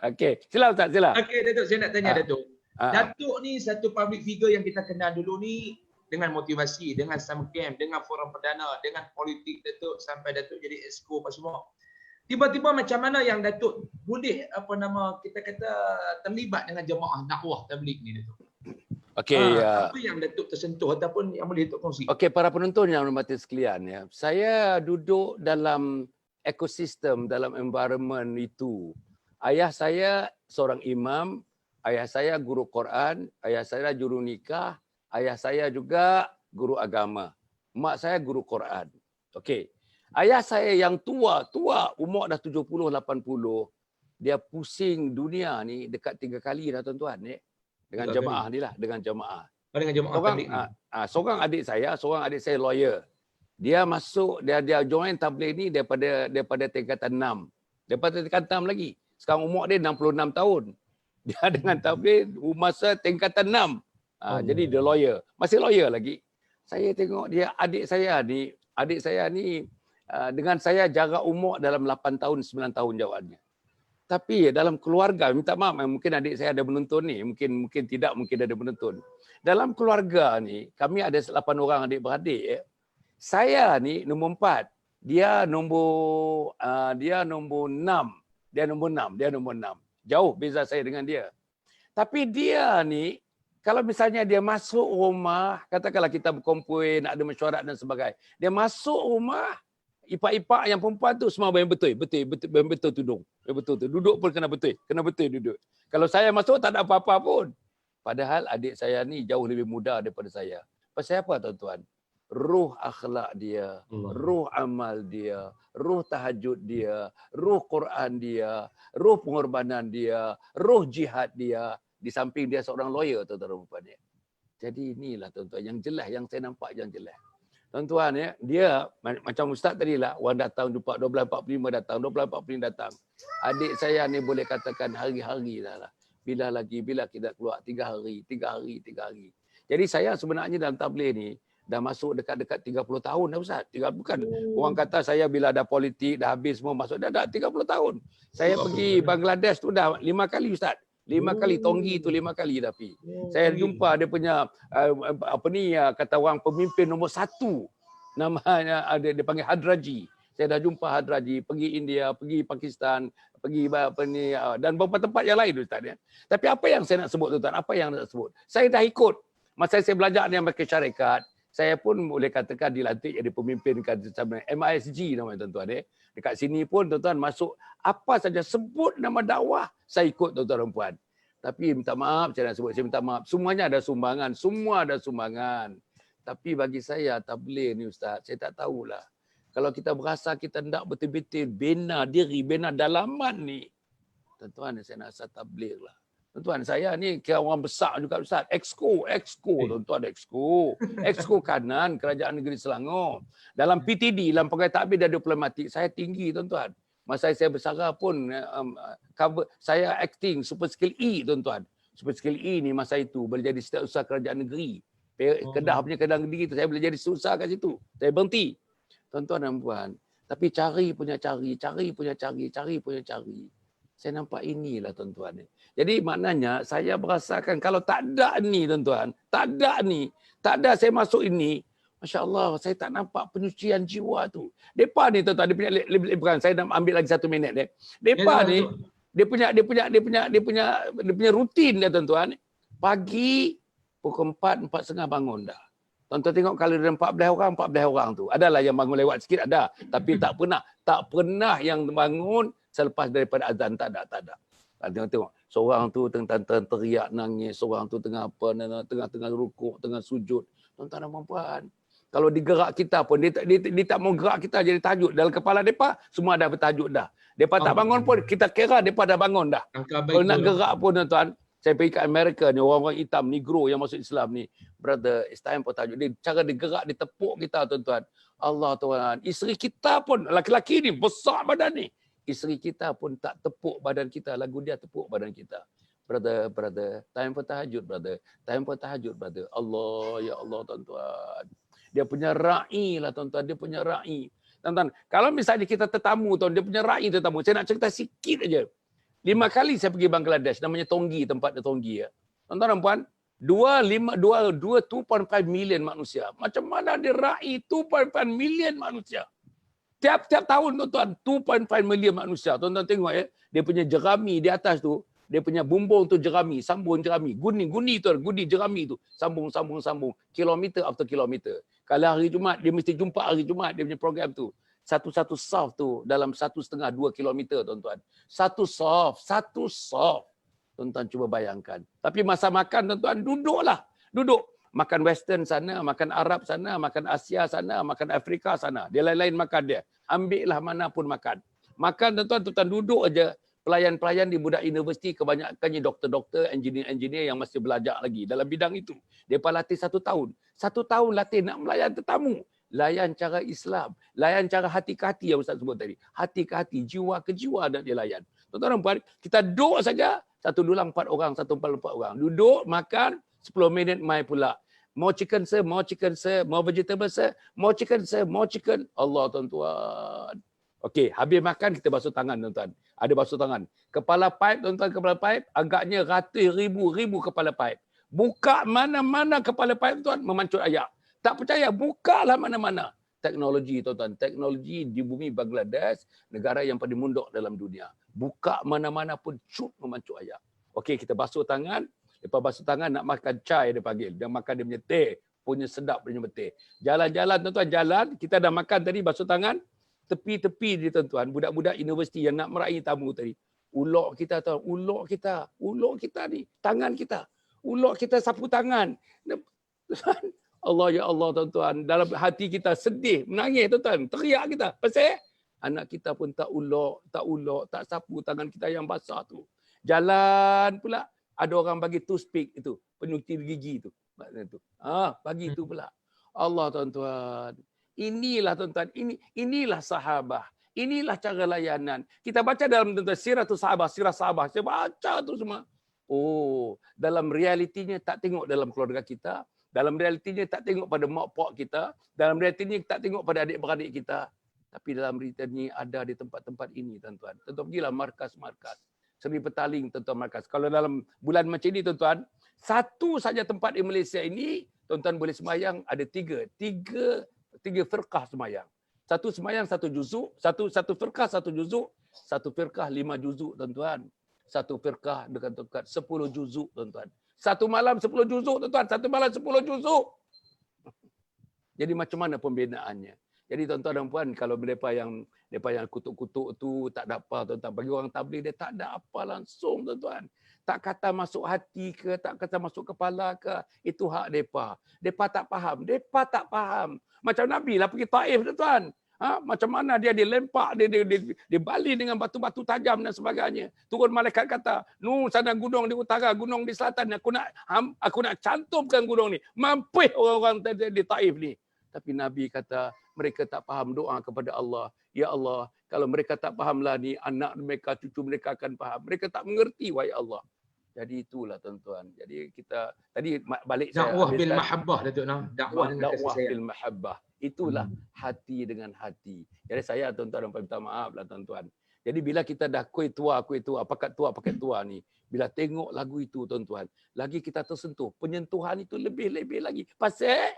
[SPEAKER 1] Okey, sila Ustaz, sila.
[SPEAKER 2] Okey Datuk, saya nak tanya Datuk. Datuk ni satu public figure yang kita kenal dulu ni dengan motivasi, dengan summer camp, dengan forum perdana, dengan politik Datuk sampai Datuk jadi exco apa semua. Tiba-tiba macam mana yang Datuk boleh kita kata terlibat dengan jemaah dakwah tabligh ni Datuk?
[SPEAKER 1] Okey,
[SPEAKER 2] apa yang Datuk tersentuh ataupun yang boleh Datuk kongsi?
[SPEAKER 1] Okey, para penonton yang hormati sekalian ya. Saya duduk dalam ekosistem, dalam environment itu. Ayah saya seorang imam, ayah saya guru Quran, ayah saya juru nikah, ayah saya juga guru agama. Mak saya guru Quran. Okey. Ayah saya yang tua, umur dah 70, 80, dia pusing dunia ni dekat 3 kali dah tuan-tuan ni. Dengan jemaah ni lah, dengan jemaah.
[SPEAKER 2] Dengan jemaah tabligh ni.
[SPEAKER 1] Seorang adik saya lawyer. Dia masuk, dia join tabligh ni daripada tingkatan 6. Daripada tingkatan 6 lagi. Sekarang umur dia 66 tahun. Dia dengan tabligh masa tingkatan 6. Jadi dia lawyer. Masih lawyer lagi. Saya tengok dia, adik saya ni dengan saya jarak umur dalam 8 tahun, 9 tahun jawabannya. Tapi dalam keluarga, minta maaf mungkin adik saya ada menonton ni, mungkin tidak, mungkin ada menonton. Dalam keluarga ni, kami ada 8 orang adik-beradik. Saya ni nombor 4, dia nombor 6. Dia nombor 6. Jauh beza saya dengan dia. Tapi dia ni, kalau misalnya dia masuk rumah, katakanlah kita berkumpul, nak ada mesyuarat dan sebagainya. Dia masuk rumah, ipak-ipak yang perempuan tu semua yang betul tudung. Betul. Duduk pun kena betul duduk. Kalau saya masuk tak ada apa-apa pun. Padahal adik saya ni jauh lebih muda daripada saya. Pasal apa tuan-tuan? Ruh akhlak dia, ruh amal dia, ruh tahajud dia, ruh Quran dia, ruh pengorbanan dia, ruh jihad dia. Di samping dia seorang lawyer tuan-tuan perempuan dia. Jadi inilah tuan-tuan yang jelas, yang saya nampak yang jelas. Tuan-tuan ya, dia macam ustaz tadi lah, orang datang jumpa 12.45 datang, 12.45 datang. Adik saya ni boleh katakan hari-hari dah lah. Bila kita keluar 3 hari. Jadi saya sebenarnya dalam tabligh ni dah masuk dekat-dekat 30 tahun dah Ustaz. Bukan orang kata saya bila ada politik dah habis semua masuk dah 30 tahun. Saya pergi Bangladesh tu dah 5 kali Ustaz. 5 kali, Tonggi tu 5 kali dah pergi. Saya jumpa dia punya kata orang pemimpin nombor 1. Namanya ada dia panggil Hadraji. Saya dah jumpa Hadraji, pergi India, pergi Pakistan, pergi dan beberapa tempat yang lain Ustaz ya. Tapi apa yang saya nak sebut tuan, apa yang nak sebut? Saya dah ikut masa saya belajar dengan mereka syarikat, saya pun boleh katakan dilantik jadi pemimpin MISG namanya tuan-tuan. Dekat sini pun tuan-tuan masuk apa saja sebut nama dakwah, saya ikut tuan-tuan dan puan. Tapi minta maaf, saya minta maaf. Semuanya ada sumbangan, semua ada sumbangan. Tapi bagi saya tabligh ni Ustaz, saya tak tahulah. Kalau kita berasa kita hendak betul-betul bina diri, bina dalaman ni, tuan-tuan saya nak rasa tabligh lah. Tuan-tuan, saya ni kira orang besar juga Ustaz. Exco, tuan-tuan, Exco kanan Kerajaan Negeri Selangor. Dalam PTD, dalam pegawai takbir dan diplomatik, saya tinggi tuan-tuan. Masa saya bersara pun cover, saya acting super skill E tuan-tuan. Super skill E ni masa itu boleh jadi setiausaha kerajaan negeri. Kedah punya Kedah negeri tu saya boleh jadi setiausaha kat situ. Saya berhenti. Tuan-tuan dan puan. Tapi cari punya cari. Saya nampak inilah tuan-tuan. Jadi maknanya saya merasakan kalau tak ada ni tuan-tuan. Tak ada saya masuk ini. Masya Allah, saya tak nampak penyucian jiwa tu. Depa ni tuan-tuan, dia punya bukan saya nak ambil lagi 1 minit deh. Depa ni dia punya rutin dia tuan-tuan. Pagi pukul 4, 4.30 bangun dah. Tuan-tuan tengok kalau ada 14 orang tu. Adalah yang bangun lewat sikit ada, tapi tak pernah yang bangun selepas daripada azan, tak ada. Tengok seorang tu tengah teriak nangis, seorang tu tengah tengah rukuk, tengah sujud. Tuan-tuan dan puan, kalau digerak kita pun dia tak mau gerak kita jadi tajuk. Dalam kepala depa semua dah bertajuk dah. Depa tak bangun pun kita kira depa dah bangun dah. Kalau nak gerak pun tuan-tuan, saya pergi ke Amerika ni, orang-orang hitam negro yang masuk Islam ni, brother, it's time for tajuk. Dia cara dia gerak, dia tepuk kita tuan-tuan. Allah Tuhan, isteri kita pun laki-laki ni besar badan ni. Isteri kita pun tak tepuk badan kita, lagu dia tepuk badan kita. Brother, time for tahajud brother. Time for tahajud brother. Allah, ya Allah tuan-tuan. Dia punya ra'i lah tuan-tuan, dia punya ra'i. Tuan-tuan, kalau misalnya kita tetamu tuan, dia punya ra'i tetamu. Saya nak cerita sikit aja. 5 kali saya pergi Bangladesh, namanya Tonggi, tempat dia Tonggi ya. Tuan-tuan dan puan, 2.5 million manusia. Macam mana dia ra'i 2.5 million manusia? Tiap tahun tuan-tuan, 2.5 million manusia. Tuan-tuan tengok ya, dia punya jerami di atas tu, dia punya bumbung tu jerami, sambung jerami, guni tuan, guni jerami tu, sambung, kilometer after kilometer. Kalau hari Jumaat, dia mesti jumpa hari Jumaat, dia punya program tu. Satu saf tu dalam 1,5-2 kilometer tuan-tuan. Satu saf. Tuan-tuan cuba bayangkan. Tapi masa makan tuan-tuan, duduk. Makan Western sana, makan Arab sana, makan Asia sana, makan Afrika sana. Dia lain-lain makan dia. Ambillah mana pun makan. Makan tuan-tuan duduk aja. Pelayan-pelayan di budak universiti kebanyakannya doktor-doktor, engineer-engineer yang masih belajar lagi dalam bidang itu. Dia latih 1 tahun. 1 tahun latih nak melayan tetamu. Layan cara Islam. Layan cara hati ke hati yang Ustaz sebut tadi. Hati ke hati, jiwa ke jiwa nak dia layan. Tuan-tuan, kita duduk saja. 1 dulang 4 orang, 1 empal 4 orang. Duduk, makan, 10 minit mai pula. Mau chicken sir, mau vegetable sir, mau chicken. Allah tuan-tuan. Okey, habis makan kita basuh tangan tuan-tuan. Ada basuh tangan. Kepala pipe tuan-tuan, kepala pipe agaknya ratus ribu kepala pipe. Buka mana-mana kepala pipe tuan memancut air. Tak percaya, bukalah mana-mana. Teknologi tuan-tuan, teknologi di bumi Bangladesh, negara yang paling munduk dalam dunia. Buka mana-mana pun cut memancuk air. Okey, kita basuh tangan. Lepas basuh tangan nak makan chai dia panggil. Dia makan dia punya teh, punya sedap punya teh. Jalan-jalan tuan-tuan, jalan, kita dah makan tadi basuh tangan. Tepi-tepi dia tuan-tuan, budak-budak universiti yang nak meraih tamu tadi. Ulok kita tuan, ulok kita ni, tangan kita. Ulok kita sapu tangan. Allah ya Allah tuan-tuan, dalam hati kita sedih, menangis tuan-tuan, teriak kita. Pasal anak kita pun tak ulok, tak sapu tangan kita yang basah tu. Jalan pula ada orang bagi toothpick itu, penyutir gigi tu. Bagi itu pula. Allah tuan-tuan. Inilah tuan-tuan, inilah sahabah. Inilah cara layanan. Kita baca dalam tuan-tuan sirah sahabah. Saya baca tu semua. Oh, dalam realitinya tak tengok dalam keluarga kita. Dalam realitinya tak tengok pada mak pak kita. Dalam realitinya tak tengok pada adik-beradik kita. Tapi dalam realitinya ada di tempat-tempat ini, tuan-tuan. Tuan-tuan pergilah markas-markas. Seri Petaling, tuan-tuan markas. Kalau dalam bulan macam ini, tuan-tuan, satu saja tempat di Malaysia ini, tuan-tuan boleh sembahyang ada tiga firqah sembahyang. Satu sembahyang 1 juzuk, satu firqah 1 juzuk, satu firqah 5 juzuk, tuan-tuan. Satu firqah dekat 10 juzuk, tuan-tuan. Satu malam 10 juzuk, tuan-tuan. Satu malam 10 juzuk. Jadi macam mana pembinaannya? Jadi tuan-tuan dan puan, kalau mereka yang kutuk-kutuk tu tak ada apa, tuan-tuan. Bagi orang tabligh dia tak ada apa langsung, tuan-tuan. Tak kata masuk hati ke, tak kata masuk kepala ke, itu hak mereka. Mereka tak faham. Macam Nabi lah pergi Taif, tuan-tuan. Macam mana dia dilempak, dia bali dengan batu-batu tajam dan sebagainya. Turun malaikat kata, sana gunung di utara, gunung di selatan. Aku nak cantumkan gunung ni. Mampus orang-orang di Taif ni. Tapi Nabi kata, mereka tak faham doa kepada Allah. Ya Allah, kalau mereka tak fahamlah ni, anak mereka, cucu mereka akan faham. Mereka tak mengerti, wahai Allah. Jadi itulah tuan-tuan. Jadi kita, tadi balik saya
[SPEAKER 2] Dakwah bil
[SPEAKER 1] habiskan.
[SPEAKER 2] mahabbah, Datuk Nah. Dakwah dengan kasih
[SPEAKER 1] Dakwah
[SPEAKER 2] sayang.
[SPEAKER 1] bil mahabbah. Itulah hati dengan hati. Jadi saya tuan-tuan minta maaf lah tuan-tuan. Jadi bila kita dah kuih tua, pakat tua ni. Bila tengok lagu itu tuan-tuan. Lagi kita tersentuh. Penyentuhan itu lebih-lebih lagi. Pasal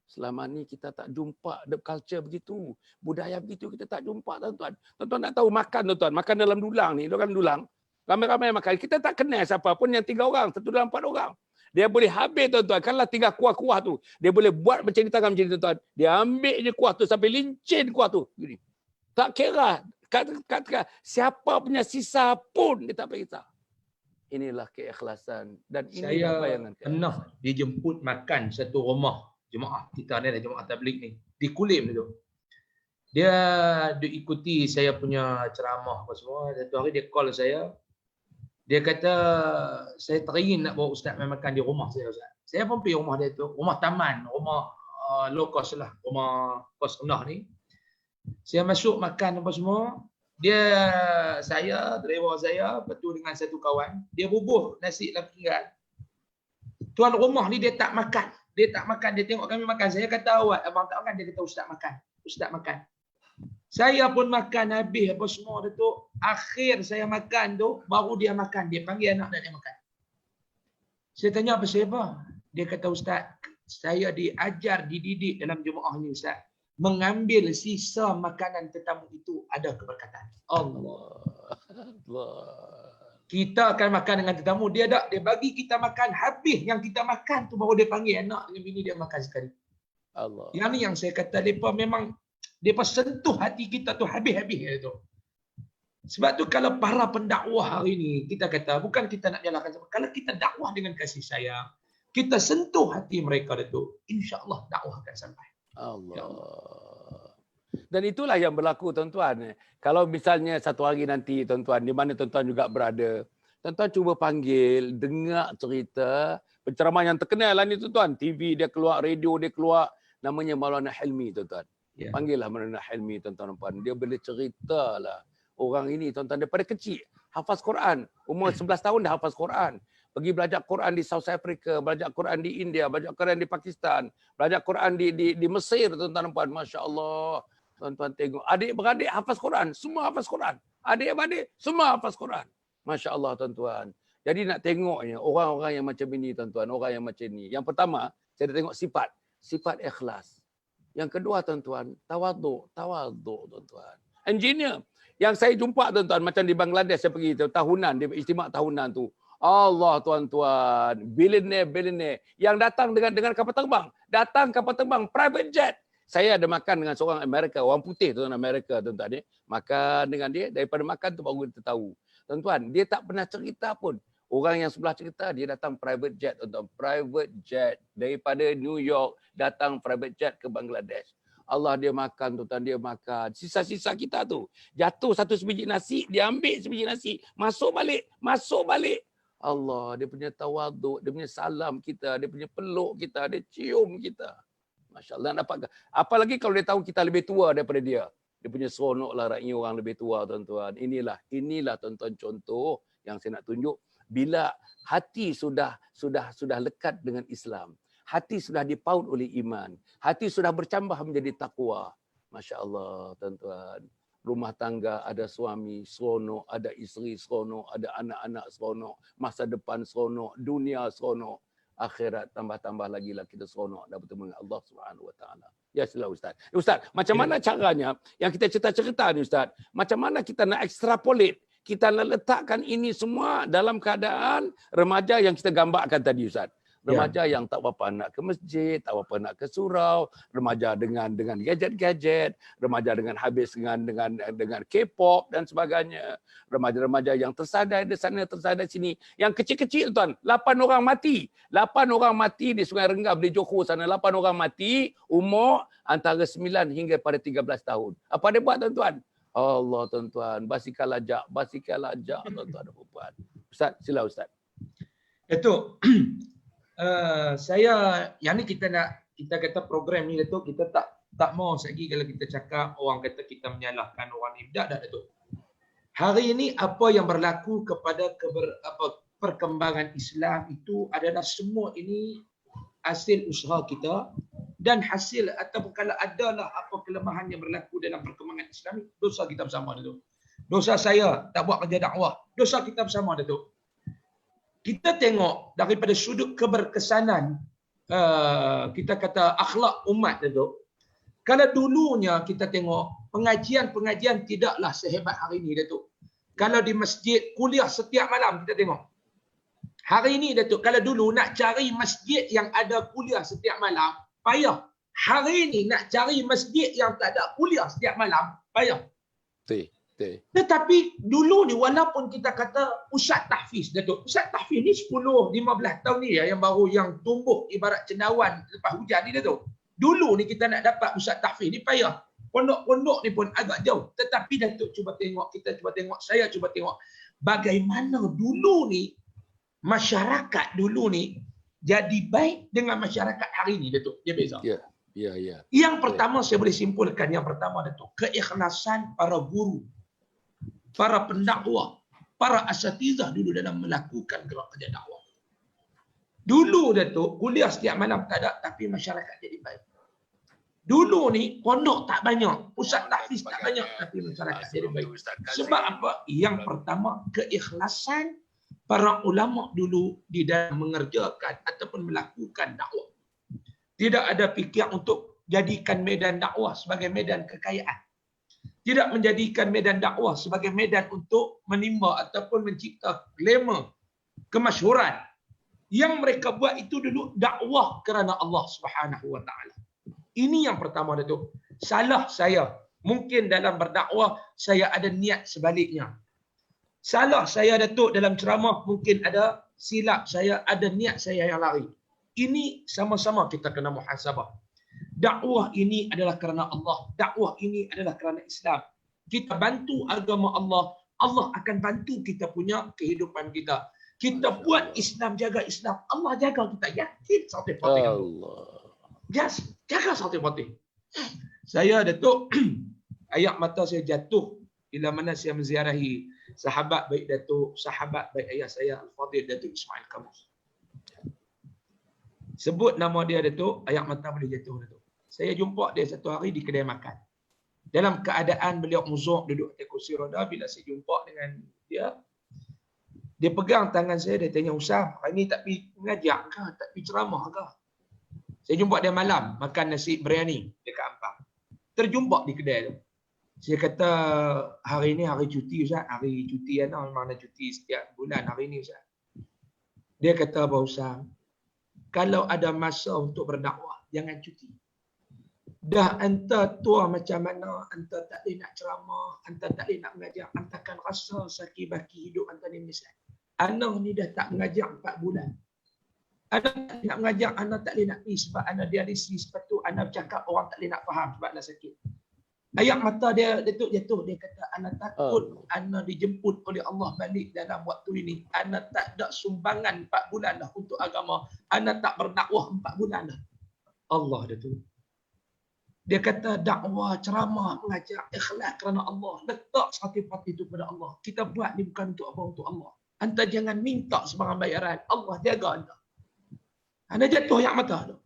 [SPEAKER 1] selama ni kita tak jumpa culture begitu. Budaya begitu kita tak jumpa tuan-tuan. Tuan-tuan nak tahu makan tuan-tuan. Makan dalam dulang ni. Dalam dulang. Ramai-ramai makan. Kita tak kenal siapa pun yang 3 orang. 1 dalam 4 orang. Dia boleh habis tuan-tuan. Kalau 3 kuah-kuah tu. Dia boleh buat macam ni tangan macam ni tuan-tuan. Dia ambil je kuah tu sampai lincin kuah tu. Gini. Tak kira. Kata siapa punya sisa pun dia tak periksa. Inilah keikhlasan. Dan inilah bayangan.
[SPEAKER 2] Saya pernah dijemput makan satu rumah jemaah kita ni, jemaah tabligh ni. Di Kulim tu. Dia diikuti saya punya ceramah apa semua. Satu hari dia call saya. Dia kata, saya teringin nak bawa ustaz main makan di rumah saya, ustaz. Saya pun pergi rumah dia tu. Rumah taman, rumah low cost lah. Rumah kos rendah ni. Saya masuk makan apa semua. Driver saya, betul dengan satu kawan. Dia bubuh nasi dalam pinggan. Tuan rumah ni dia tak makan. Dia tengok kami makan. Saya kata, awak, abang tak makan. Dia kata, ustaz makan. Ustaz makan. Saya pun makan habis apa semua tu. Akhir saya makan tu, baru dia makan. Dia panggil anak dan dia makan. Saya tanya apa siapa? Dia kata, ustaz, saya diajar, dididik dalam jemaah ni, ustaz. Mengambil sisa makanan tetamu itu ada keberkatan. Allah. Kita akan makan dengan tetamu. Dia bagi kita makan habis. Yang kita makan tu baru dia panggil anak dengan bini dia makan sekali.
[SPEAKER 1] Allah.
[SPEAKER 2] Yang ni yang saya kata, mereka sentuh hati kita tu habis-habis tu. Sebab tu kalau para pendakwah hari ni, kita kata, bukan kita nak nyalahkan siapa. Kalau kita dakwah dengan kasih sayang, kita sentuh hati mereka tu, insya-Allah dakwah akan sampai.
[SPEAKER 1] Allah. Dan itulah yang berlaku tuan-tuan. Kalau misalnya satu hari nanti tuan-tuan, di mana tuan-tuan juga berada, tuan-tuan cuba panggil, dengar cerita, penceramah yang terkenal lah ni tuan-tuan. TV dia keluar, radio dia keluar, namanya Maulana Hilmi tuan-tuan. Yeah. Panggillah Maulana Hilmi tuan-tuan. Dia boleh ceritalah. Orang ini tuan-tuan daripada kecil hafaz Quran. Umur 11 tahun dah hafaz Quran. Pergi belajar Quran di South Africa, belajar Quran di India, belajar Quran di Pakistan, belajar Quran di Mesir tuan-tuan. Masya-Allah. Tuan-tuan tengok adik-beradik hafaz Quran, semua hafaz Quran. Adik-beradik semua hafaz Quran. Masya-Allah tuan-tuan. Jadi nak tengoknya orang-orang yang macam ini tuan-tuan, orang yang macam ni. Yang pertama, saya tengok sifat ikhlas. Yang kedua tuan-tuan, tawaduk tuan-tuan. Engineer yang saya jumpa tuan-tuan, macam di Bangladesh saya pergi tahunan, di istimewa tahunan tu. Allah tuan-tuan, billionaire yang datang dengan kapal terbang, private jet. Saya ada makan dengan seorang Amerika, orang putih tuan Amerika tuan-tuan ni. Makan dengan dia, daripada makan tu baru kita tahu. Tuan-tuan, dia tak pernah cerita pun. Orang yang sebelah cerita, dia datang private jet tuan-tuan, private jet daripada New York datang private jet ke Bangladesh. Allah dia makan tuan-tuan, dia makan. Sisa-sisa kita tu. Jatuh satu sebiji nasi, dia ambil sebiji nasi. Masuk balik. Allah, dia punya tawaduk, dia punya salam kita, dia punya peluk kita, dia cium kita. Masya Allah, dapat. Apalagi kalau dia tahu kita lebih tua daripada dia. Dia punya seronok lah rakyat orang lebih tua tuan-tuan. Inilah tuan-tuan contoh yang saya nak tunjuk. Bila hati sudah lekat dengan Islam. Hati sudah dipaut oleh iman. Hati sudah bercambah menjadi takwa. Masya Allah, tuan-tuan. Rumah tangga ada suami seronok, ada isteri seronok, ada anak-anak seronok, masa depan seronok, dunia seronok, akhirat tambah-tambah lagi lah kita seronok dan bertemu dengan Allah Subhanahu Wa Taala. Ya sila Ustaz. Ustaz, macam mana caranya yang kita cerita-cerita ni Ustaz? Macam mana kita nak extrapolate? Kita nak letakkan ini semua dalam keadaan remaja yang kita gambarkan tadi Ustaz. Remaja yang tak berapa nak ke masjid, tak berapa nak ke surau, remaja dengan gadget-gadget, remaja dengan habis dengan K-pop dan sebagainya. Remaja-remaja yang tersadai di sana, tersadai sini. Yang kecil-kecil tuan, 8 orang mati. 8 orang mati di Sungai Renggam di Johor sana. 8 orang mati umur antara 9 hingga pada 13 tahun. Apa dia buat tuan-tuan? Allah tuan-tuan, basikal ajak tuan-tuan dan puan. Ustaz, sila Ustaz.
[SPEAKER 2] Datuk, saya yang ni kita kata program ni Datuk, kita tak mau lagi kalau kita cakap orang kata kita menyalahkan orang ni. Tak Datuk. Hari ini apa yang berlaku kepada perkembangan Islam itu adalah semua ini hasil usaha kita dan hasil ataupun kalau adalah apa kelemahan yang berlaku dalam perkembangan Islam, dosa kita bersama Datuk. Dosa saya tak buat kerja dakwah, dosa kita bersama Datuk. Kita tengok daripada sudut keberkesanan kita kata akhlak umat Datuk. Kalau dulunya kita tengok pengajian tidaklah sehebat hari ini Datuk. Kalau di masjid kuliah setiap malam kita tengok. Hari ini Datuk, kalau dulu nak cari masjid yang ada kuliah setiap malam, payah. Hari ini nak cari masjid yang tak ada kuliah setiap malam, payah. Tetapi dulu ni walaupun kita kata Ustaz Tahfiz Datuk, Ustaz Tahfiz ni 10-15 tahun ni yang baru yang tumbuh ibarat cendawan lepas hujan ni Datuk. Dulu ni kita nak dapat Ustaz Tahfiz ni payah. Pondok-pondok ni pun agak jauh. Tetapi Datuk saya cuba tengok bagaimana dulu ni masyarakat dulu ni jadi baik dengan masyarakat hari ni Datuk. Dia beza.
[SPEAKER 1] Ya.
[SPEAKER 2] Yang pertama saya boleh simpulkan, yang pertama Datuk, keikhlasan para guru, para pendakwah, para asatizah dulu dalam melakukan gerak kerja dakwah. Dulu Datuk, kuliah setiap malam tak ada, tapi masyarakat jadi baik. Dulu ni pondok tak banyak, Ustaz Tahfiz tak banyak, tapi masyarakat jadi baik. Sebab apa? Yang pertama, keikhlasan para ulama dulu di dalam mengerjakan ataupun melakukan dakwah. Tidak ada fikir untuk jadikan medan dakwah sebagai medan kekayaan. Tidak menjadikan medan dakwah sebagai medan untuk menimba ataupun mencipta glamour, kemasyhuran. Yang mereka buat itu dulu dakwah kerana Allah Subhanahu Wa Taala. Ini yang pertama Datuk. Salah saya. Mungkin dalam berdakwah saya ada niat sebaliknya. Salah saya Datuk dalam ceramah mungkin ada silap saya, ada niat saya yang lari. Ini sama-sama kita kena muhasabah. Dakwah ini adalah kerana Allah. Dakwah ini adalah kerana Islam. Kita bantu agama Allah, Allah akan bantu kita punya kehidupan kita. Kita buat Islam, jaga Islam, Allah jaga kita. Yakin satu fatih.
[SPEAKER 1] Allah.
[SPEAKER 2] Just jaga satu fatih. Saya Datuk, air mata saya jatuh bila mana saya menziarahi sahabat baik Datuk, sahabat baik ayah saya Al-Fadhil Datuk Ismail Kamus. Sebut nama dia Datuk, air mata boleh jatuh Datuk. Saya jumpa dia satu hari di kedai makan. Dalam keadaan beliau muzuk duduk di kursi roda, bila saya jumpa dengan dia, dia pegang tangan saya, dia tanya, Ustaz, hari ni tak pergi mengajar ke? Tak pergi ceramah ke? Saya jumpa dia malam, makan nasi biryani dekat Ampang. Terjumpa di kedai tu. Saya kata, hari ni hari cuti Ustaz, hari cuti mana cuti setiap bulan hari ni Ustaz. Dia kata, Ustaz, kalau ada masa untuk berdakwah, jangan cuti. Dah anta tua macam mana, anta tak boleh nak ceramah, anta tak boleh nak mengajar, anta akan rasa sakit baki hidup anta ni misal. Anak ni dah tak mengajar 4 bulan. Anak tak nak mengajar, anak tak boleh nak pergi sebab anak dialisis, sebab tu anak bercakap orang tak boleh nak faham sebab anak sakit. Air mata dia jatuh, dia kata anak takut anak dijemput oleh Allah balik dalam waktu ini. Anak tak ada sumbangan 4 bulan dah untuk agama. Anak tak berdakwah 4 bulan dah. Allah dia tu. Dia kata dakwah, ceramah, mengajar, ikhlas kerana Allah. Letak sertifikat itu pada Allah. Kita buat ni bukan untuk apa, untuk Allah. Anda jangan minta sebarang bayaran. Allah jaga anda. Anda jatuh yang mata tu.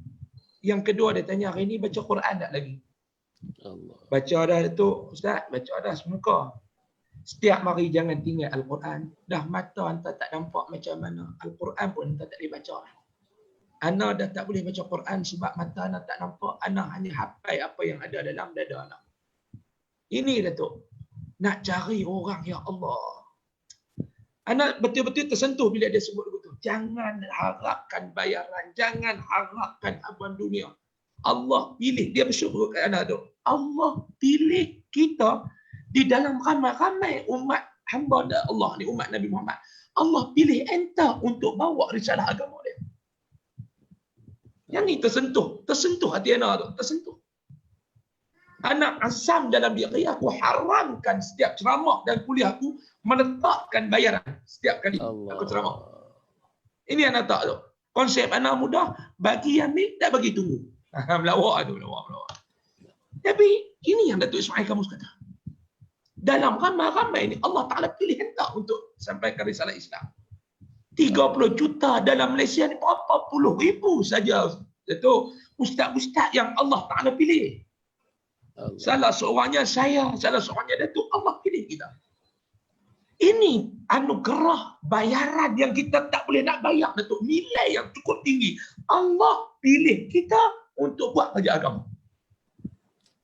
[SPEAKER 2] Yang kedua dia tanya, hari ni baca Quran tak lagi?
[SPEAKER 1] Allah.
[SPEAKER 2] Baca dah tu, Ustaz. Baca dah semuka. Setiap hari jangan tinggal Al-Quran. Dah mata anda tak nampak macam mana. Al-Quran pun anda tak boleh baca. Ana dah tak boleh baca Quran sebab mata ana tak nampak. Ana hanya hafal apa yang ada dalam dada ana. Ini Datuk. Nak cari orang, ya Allah. Ana betul-betul tersentuh bila dia sebut begitu. jangan harapkan bayaran, jangan harapkan abang dunia. Allah pilih, dia bersyukur kat anak tu. Allah pilih kita di dalam ramai-ramai umat hamba Allah ni, umat Nabi Muhammad. Allah pilih enta untuk bawa risalah agama dia. Yang ni tersentuh hati anak tu, tersentuh. Anak asam dalam diri aku, haramkan setiap ceramah dan kuliah aku meletakkan bayaran setiap kali aku ceramah. Ini anak tak tu. Konsep anak mudah, bagi ambil, tak bagi tunggu. Melawak tu, melawak. Tapi ini yang Datuk Ismail kamu kata. Dalam ramai-ramai ni Allah Ta'ala pilih hentak untuk sampaikan risalah Islam. 30 juta dalam Malaysia ni berapa puluh ribu saja. Datuk, ustaz-ustaz yang Allah Ta'ala pilih. Salah seorangnya saya, salah seorangnya Datuk, Allah pilih kita. Ini anugerah bayaran yang kita tak boleh nak bayar, Datuk. Nilai yang cukup tinggi. Allah pilih kita untuk buat kerja agama.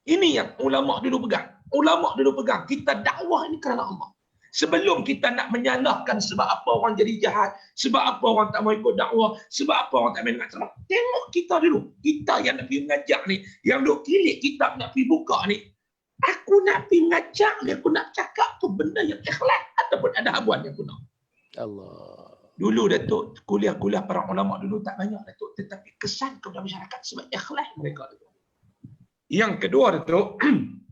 [SPEAKER 2] Ini yang ulama dulu pegang. Ulama dulu pegang. Kita dakwah ini kerana Allah. Sebelum kita nak menyalahkan sebab apa orang jadi jahat, sebab apa orang tak mau ikut dakwah, sebab apa orang tak main nak ceramah. Tengok kita dulu. Kita yang nak pergi mengajar ni, yang duk kilik kitab nak pergi buka ni. Aku nak pergi mengajar ni, aku nak cakap tu benda yang ikhlas ataupun ada habuan yang guna.
[SPEAKER 1] Allah.
[SPEAKER 2] Dulu Datuk, kuliah-kuliah para ulama dulu tak banyak Datuk, tetapi kesan kepada masyarakat sebab ikhlas mereka Datuk. Yang kedua Datuk,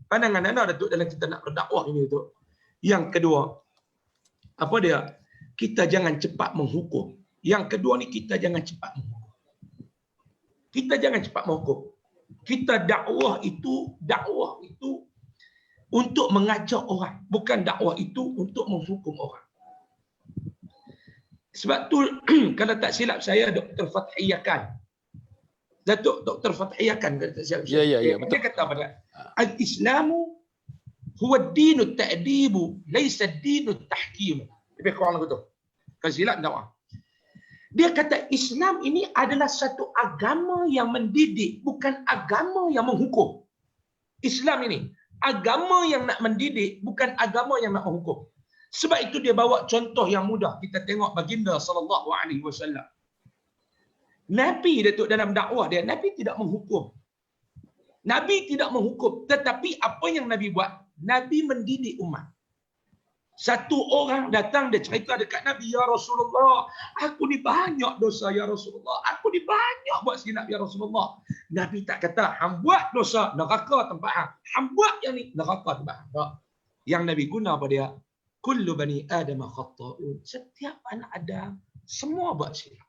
[SPEAKER 2] pandangan anak Datuk dalam kita nak berdakwah ini Datuk. Yang kedua, apa dia? Kita jangan cepat menghukum. Yang kedua ni kita jangan cepat menghukum. Kita jangan cepat menghukum. Kita dakwah itu untuk mengajak orang, bukan dakwah itu untuk menghukum orang. Sebab tu kalau tak silap saya Dr. Fathiyakan. Datuk Dr. Fathiyakan kalau tak silap saya.
[SPEAKER 1] Ya, betul.
[SPEAKER 2] Dia kata pada al-Islamu huwa ad-dinu at-ta'dibu laysa ad-dinu at-tahkim. Lebih kurang begitu. Kalau silap dakwah. Dia kata Islam ini adalah satu agama yang mendidik, bukan agama yang menghukum. Islam ini agama yang nak mendidik, bukan agama yang nak menghukum. Sebab itu dia bawa contoh yang mudah. Kita tengok baginda sallallahu alaihi wasallam. Nabi Datuk dalam dakwah dia, Nabi tidak menghukum. Nabi tidak menghukum, tetapi apa yang Nabi buat? Nabi mendidik umat. Satu orang datang dia cerita dekat Nabi, ya Rasulullah, aku ni banyak dosa ya Rasulullah. Aku ni banyak buat silap ya Rasulullah. Nabi tak kata, hang buat dosa, neraka tempat hang. Hang buat yang ni, neraka tempat hang. Tak. Yang Nabi guna pada dia, kullu bani Adam khata'un. Setiap anak Adam, semua buat silap.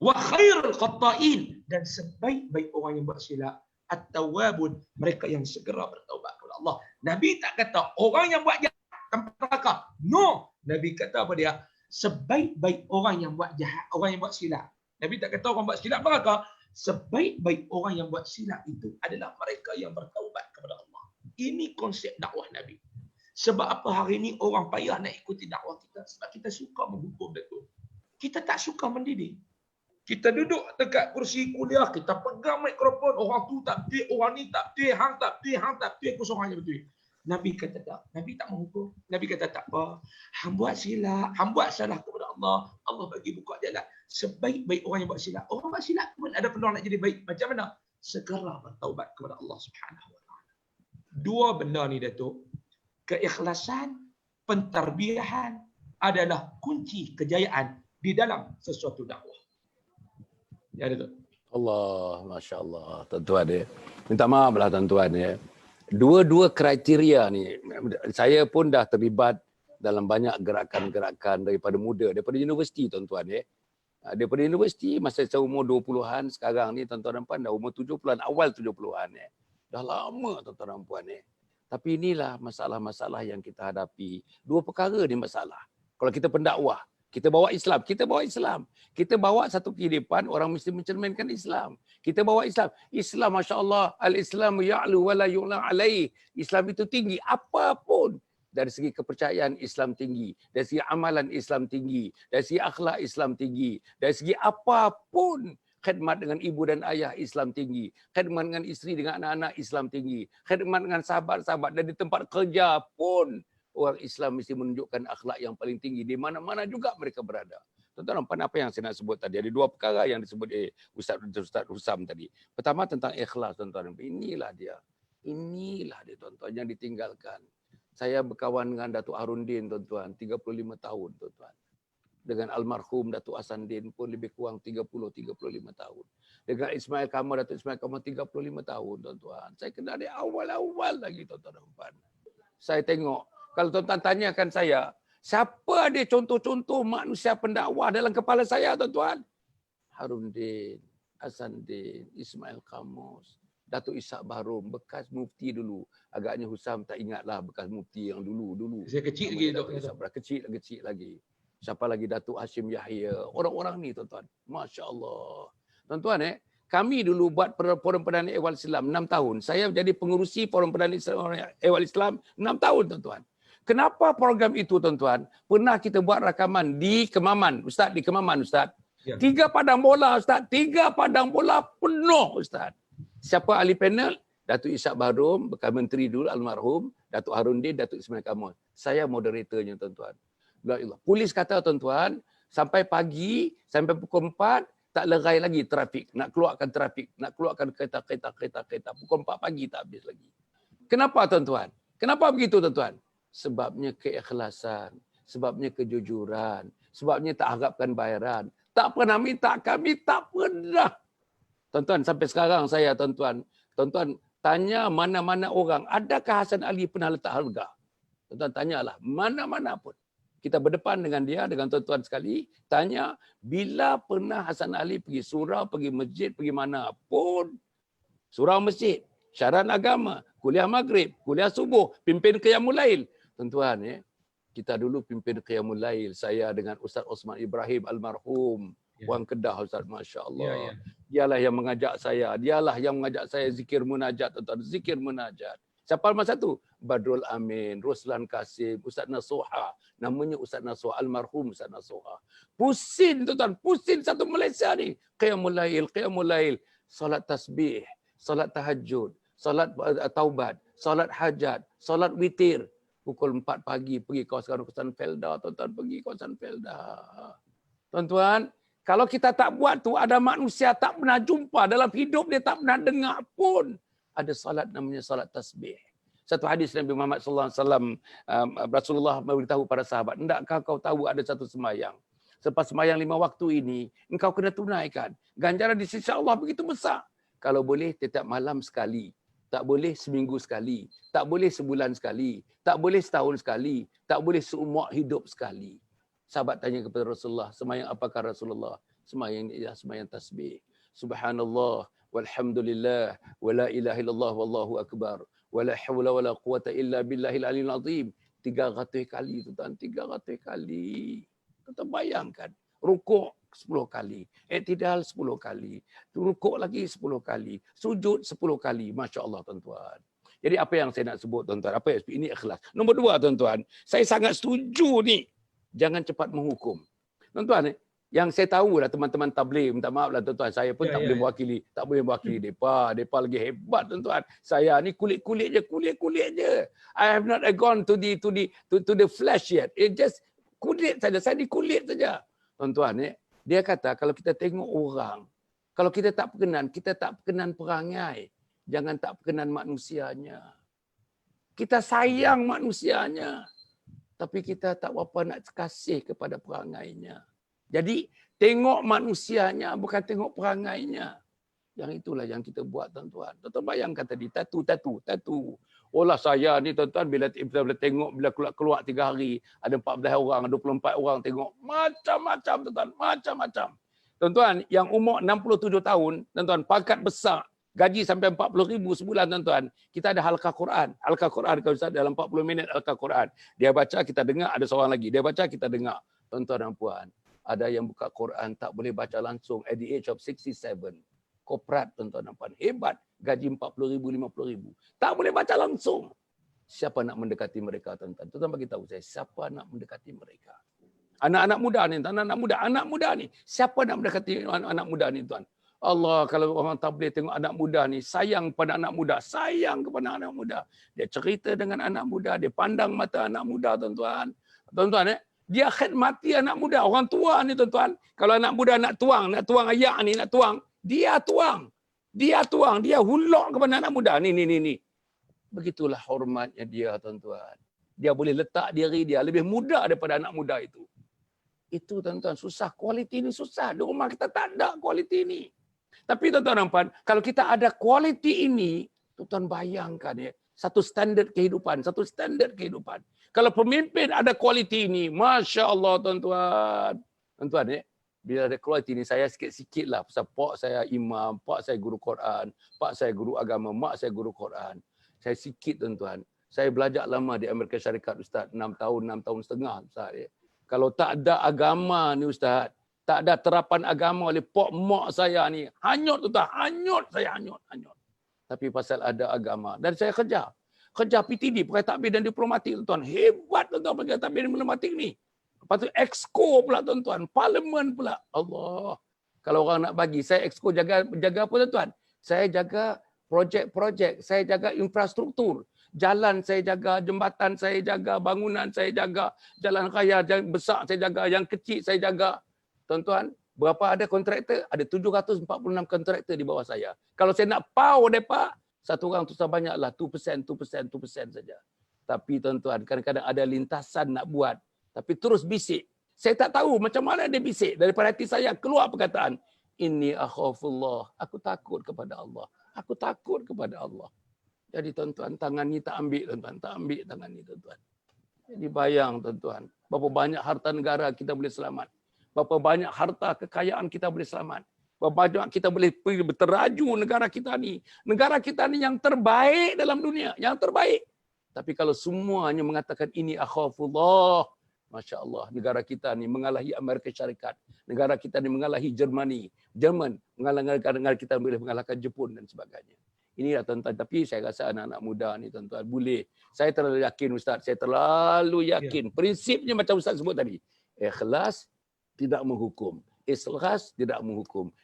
[SPEAKER 2] Wa khairul khata'in. Dan sebaik-baik orang yang buat silap, at-tawwabun, mereka yang segera bertaubat kepada Allah. Nabi tak kata, orang yang buat jahat, tempat neraka. No. Nabi kata apa dia? Sebaik-baik orang yang buat jahat, orang yang buat silap. Nabi tak kata orang buat silap neraka. Sebaik-baik orang yang buat silap itu adalah mereka yang bertaubat kepada Allah. Ini konsep dakwah Nabi. Sebab apa hari ini orang payah nak ikuti dakwah kita? Sebab kita suka menghukum Datuk. Kita tak suka mendidik. Kita duduk dekat kursi kuliah, kita pegang mikrofon, orang tu tak betul, orang ni tak betul, hang tak betul, aku seorang yang betul. Nabi kata tak. Nabi tak menghukum. Nabi kata tak apa. Hang buat silap, hang buat salah kepada Allah, Allah bagi buka jalan. Sebaik-baik orang yang buat silap. Orang buat silap pun ada peluang nak jadi baik. Macam mana? Segera bertaubat kepada Allah Subhanahu Wa Taala. Dua benda ni Datuk. Keikhlasan, pentarbiyahan adalah kunci kejayaan di dalam sesuatu dakwah. Ya Datuk.
[SPEAKER 1] Allah, Masya Allah. Tuan-tuan dia. Minta maaf lah tuan-tuan ya. Dua-dua kriteria ni, saya pun dah terlibat dalam banyak gerakan-gerakan daripada muda, daripada universiti tuan-tuan ya. Daripada universiti masa saya umur 20-an, sekarang ni tuan-tuan dan puan dah umur 70-an, awal 70-an ya. Dah lama tuan-tuan dan puan ya. Tapi inilah masalah-masalah yang kita hadapi. Dua perkara ni masalah. Kalau kita pendakwah, kita bawa Islam. Kita bawa satu kehidupan orang mesti mencerminkan Islam. Kita bawa Islam. Islam, Masya Allah, al-Islamu ya'lu wa la yu'la alaih. Islam itu tinggi. Apapun. Dari segi kepercayaan Islam tinggi. Dari segi amalan Islam tinggi. Dari segi akhlak Islam tinggi. Dari segi apapun. Khidmat dengan ibu dan ayah Islam tinggi. Khidmat dengan isteri dengan anak-anak Islam tinggi. Khidmat dengan sahabat-sahabat dan di tempat kerja pun orang Islam mesti menunjukkan akhlak yang paling tinggi di mana-mana juga mereka berada. Tuan-tuan nampak apa yang saya nak sebut tadi? Ada dua perkara yang disebut Ustaz Husam tadi. Pertama tentang ikhlas, tuan-tuan. Inilah dia. Inilah dia, tuan-tuan, yang ditinggalkan. Saya berkawan dengan Datuk Harundin, tuan-tuan, 35 tahun, tuan-tuan. Dengan almarhum Datuk Hasandin pun lebih kurang 30-35 tahun. Dengan Ismail Kamal, Datuk Ismail Kamal 35 tahun, tuan-tuan. Saya kenal dia awal-awal lagi, tuan-tuan. Saya tengok, kalau tuan-tuan tanyakan saya, siapa dia contoh-contoh manusia pendakwah dalam kepala saya, tuan-tuan? Harundin, Hasandin, Ismail Kamus, Datuk Ishak Baharum, bekas mufti dulu. Agaknya Husam tak ingatlah bekas mufti yang dulu.
[SPEAKER 2] Saya kecil lagi, Dok.
[SPEAKER 1] Kecil lagi. Siapa lagi? Datuk Hashim Yahya. Orang-orang ni, tuan-tuan. Masya Allah. Tuan-tuan, kami dulu buat Forum Perdana Ehwal Islam 6 tahun. Saya menjadi pengurusi Forum Perdana Ehwal Islam 6 tahun, tuan-tuan. Kenapa program itu, tuan-tuan? Pernah kita buat rakaman di Kemaman. Ustaz, di Kemaman, Ustaz. Ya. 3 padang bola, Ustaz. 3 padang bola penuh, Ustaz. Siapa ahli panel? Datuk Ishak Baharum, bekas menteri dulu, almarhum. Datuk Harundin, Datuk Ismail Kamal. Saya moderatornya, tuan-tuan. Polis kata, tuan-tuan, sampai pagi, sampai pukul 4, tak lerai lagi trafik. Nak keluarkan trafik. Nak keluarkan kereta. Pukul 4 pagi tak habis lagi. Kenapa, tuan-tuan? Kenapa begitu, tuan-tuan? Sebabnya keikhlasan. Sebabnya kejujuran. Sebabnya tak harapkan bayaran. Tak pernah minta, kami tak pernah. Tuan-tuan, sampai sekarang saya, tuan-tuan, tanya mana-mana orang, adakah Hasan Ali pernah letak harga? Tuan-tuan, tanyalah, mana-mana pun. Kita berdepan dengan dia, dengan tuan-tuan sekali, tanya, bila pernah Hasan Ali pergi surau, pergi masjid, pergi mana pun, surau masjid, syarat agama, kuliah maghrib, kuliah subuh, pimpin qiyamul lail. Tuan-tuan, kita dulu pimpin qiyamul lail, saya dengan Ustaz Osman Ibrahim almarhum, orang Kedah, Ustaz, Masya Allah. Dialah yang mengajak saya, zikir munajat, tuan-tuan, zikir munajat. Siapa masa tu? Badrul Amin, Ruslan Kasim, Ustaz Nasuha. Namanya Ustaz Nasuha, almarhum Ustaz Nasuha. Pusing, tuan-tuan, pusing satu Malaysia ni. Qiyamul lail, salat tasbih, salat tahajud, salat taubat, salat hajat, salat witir. Pukul 4 pagi pergi kawasan Felda, tuan-tuan, pergi kawasan Felda. Tuan-tuan, kalau kita tak buat tu, ada manusia tak pernah jumpa dalam hidup dia, tak pernah dengar pun. Ada salat namanya salat tasbih. Satu hadis Nabi Muhammad SAW, Rasulullah memberitahu para sahabat, hendakkah kau tahu ada satu sembahyang? Selepas sembahyang 5 waktu ini, engkau kena tunaikan. Ganjaran di sisi Allah begitu besar. Kalau boleh, setiap malam sekali. Tak boleh seminggu sekali. Tak boleh sebulan sekali. Tak boleh setahun sekali. Tak boleh seumur hidup sekali. Sahabat tanya kepada Rasulullah, sembahyang apakah Rasulullah? Sembahyang tasbih. Subhanallah. Walhamdulillah, wala ilaha illallah, wallahu akbar, wala hawla wala quwata illa billahil aliyil azim. 300 kali, tuan-tuan, 300 kali. Kita bayangkan, rukuk 10 kali, i'tidal 10 kali, rukuk lagi 10 kali, sujud 10 kali. Masya-Allah, tuan-tuan. Jadi apa yang saya nak sebut, tuan-tuan, apa ini ikhlas. Nombor 2, tuan-tuan, saya sangat setuju ni, jangan cepat menghukum. Tuan-tuan, yang saya tahu lah teman-teman tabligh, minta maaf lah tuan-tuan, saya pun tak boleh mewakili depa lagi hebat, tuan-tuan. Saya ni kulit-kulit je. I have not gone to the flesh yet. It just kulit saja, saya di kulit saja. Tuan-tuan, dia kata kalau kita tengok orang, kalau kita tak berkenan perangai, jangan tak berkenan manusianya. Kita sayang manusianya, tapi kita tak apa nak kasih kepada perangainya. Jadi tengok manusianya, bukan tengok perangainya. Yang itulah yang kita buat, tuan-tuan. Tuan-tuan bayangkan tadi, tatu. Olah saya ni, tuan-tuan, bila tengok, bila keluar 3 hari, ada 14 orang, 24 orang tengok. Macam-macam, tuan-tuan. Macam-macam. Tuan-tuan, yang umur 67 tahun, tuan-tuan, pangkat besar, gaji sampai 40,000 sebulan, tuan-tuan. Kita ada halqa Quran. Halqa Quran, kalau Ustaz, dalam 40 minit halqa Quran. Dia baca, kita dengar, ada seorang lagi. Dia baca, kita dengar. Tuan-tuan dan puan. Ada yang buka Quran tak boleh baca langsung at the age of 67. Korporat, tuan-tuan dan puan. Hebat. Gaji 40,000, 50,000. Tak boleh baca langsung. Siapa nak mendekati mereka, tuan-tuan? Tuan-tuan bagi tahu saya, siapa nak mendekati mereka? Anak-anak muda ni. Siapa nak mendekati anak muda ni, tuan? Allah, kalau orang tabligh tengok anak muda ni, sayang kepada anak muda. Dia cerita dengan anak muda, dia pandang mata anak muda, tuan-tuan. Tuan-tuan, Dia khidmati anak muda. Orang tua ni tuan-tuan. Kalau anak muda nak tuang ayak ni, nak tuang. Dia tuang. Dia hulak kepada anak muda. Ni. Begitulah hormatnya dia tuan-tuan. Dia boleh letak diri dia lebih muda daripada anak muda itu. Itu tuan-tuan susah. Kualiti ni susah. Di rumah kita tak ada kualiti ni. Tapi tuan-tuan nampak, kalau kita ada kualiti ini, tuan-tuan bayangkan ya, satu standard kehidupan. Kalau pemimpin ada kualiti ini, Masya Allah tuan-tuan. Tuan-tuan ya, bila ada kualiti ini, saya sikit-sikit lah. Pasal pak saya imam, pak saya guru Quran, pak saya guru agama, mak saya guru Quran. Saya sikit tuan-tuan. Saya belajar lama di Amerika Syarikat Ustaz, 6 tahun setengah Ustaz ya. Kalau tak ada agama ni Ustaz, tak ada terapan agama oleh pok mak saya ni, hanyut tuan-tuan, hanyut. Tapi pasal ada agama. Dan saya kerja PTD, Pegawai Takbir dan Diplomatik tuan-tuan. Hebat tuan-tuan Pegawai Takbir dan Diplomatik ni. Lepas tu Exco pula tuan-tuan, Parlimen pula. Allah. Kalau orang nak bagi, saya Exco jaga apa tuan-tuan? Saya jaga projek-projek, saya jaga infrastruktur. Jalan saya jaga, jembatan saya jaga, bangunan saya jaga, jalan raya yang besar saya jaga, yang kecil saya jaga. Tuan-tuan, berapa ada kontraktor? Ada 746 kontraktor di bawah saya. Kalau saya nak pau mereka, satu orang tu banyaklah 2% saja. Tapi tuan-tuan, kadang-kadang ada lintasan nak buat, tapi terus bisik. Saya tak tahu macam mana dia bisik. Daripada hati saya keluar perkataan, inni akhafullah, aku takut kepada Allah. Jadi tuan-tuan, tangan ni tak ambil tangan ni tuan-tuan. Jadi bayang tuan-tuan, berapa banyak harta negara kita boleh selamat. Berapa banyak harta kekayaan kita boleh selamat. Berapa banyak kita boleh berteraju negara kita ni. Negara kita ni yang terbaik dalam dunia, yang terbaik. Tapi kalau semuanya mengatakan ini akhafullah, Masya Allah, negara kita ni mengalahi Amerika Syarikat. Negara kita ni mengalahi Jerman, mengalahkan negara kita boleh mengalahkan Jepun dan sebagainya. Inilah tuan-tuan. Tapi saya rasa anak-anak muda ni tuan-tuan boleh. Saya terlalu yakin Ustaz. Prinsipnya macam Ustaz sebut tadi. Ikhlas tidak menghukum. Ikhlas tidak menghukum.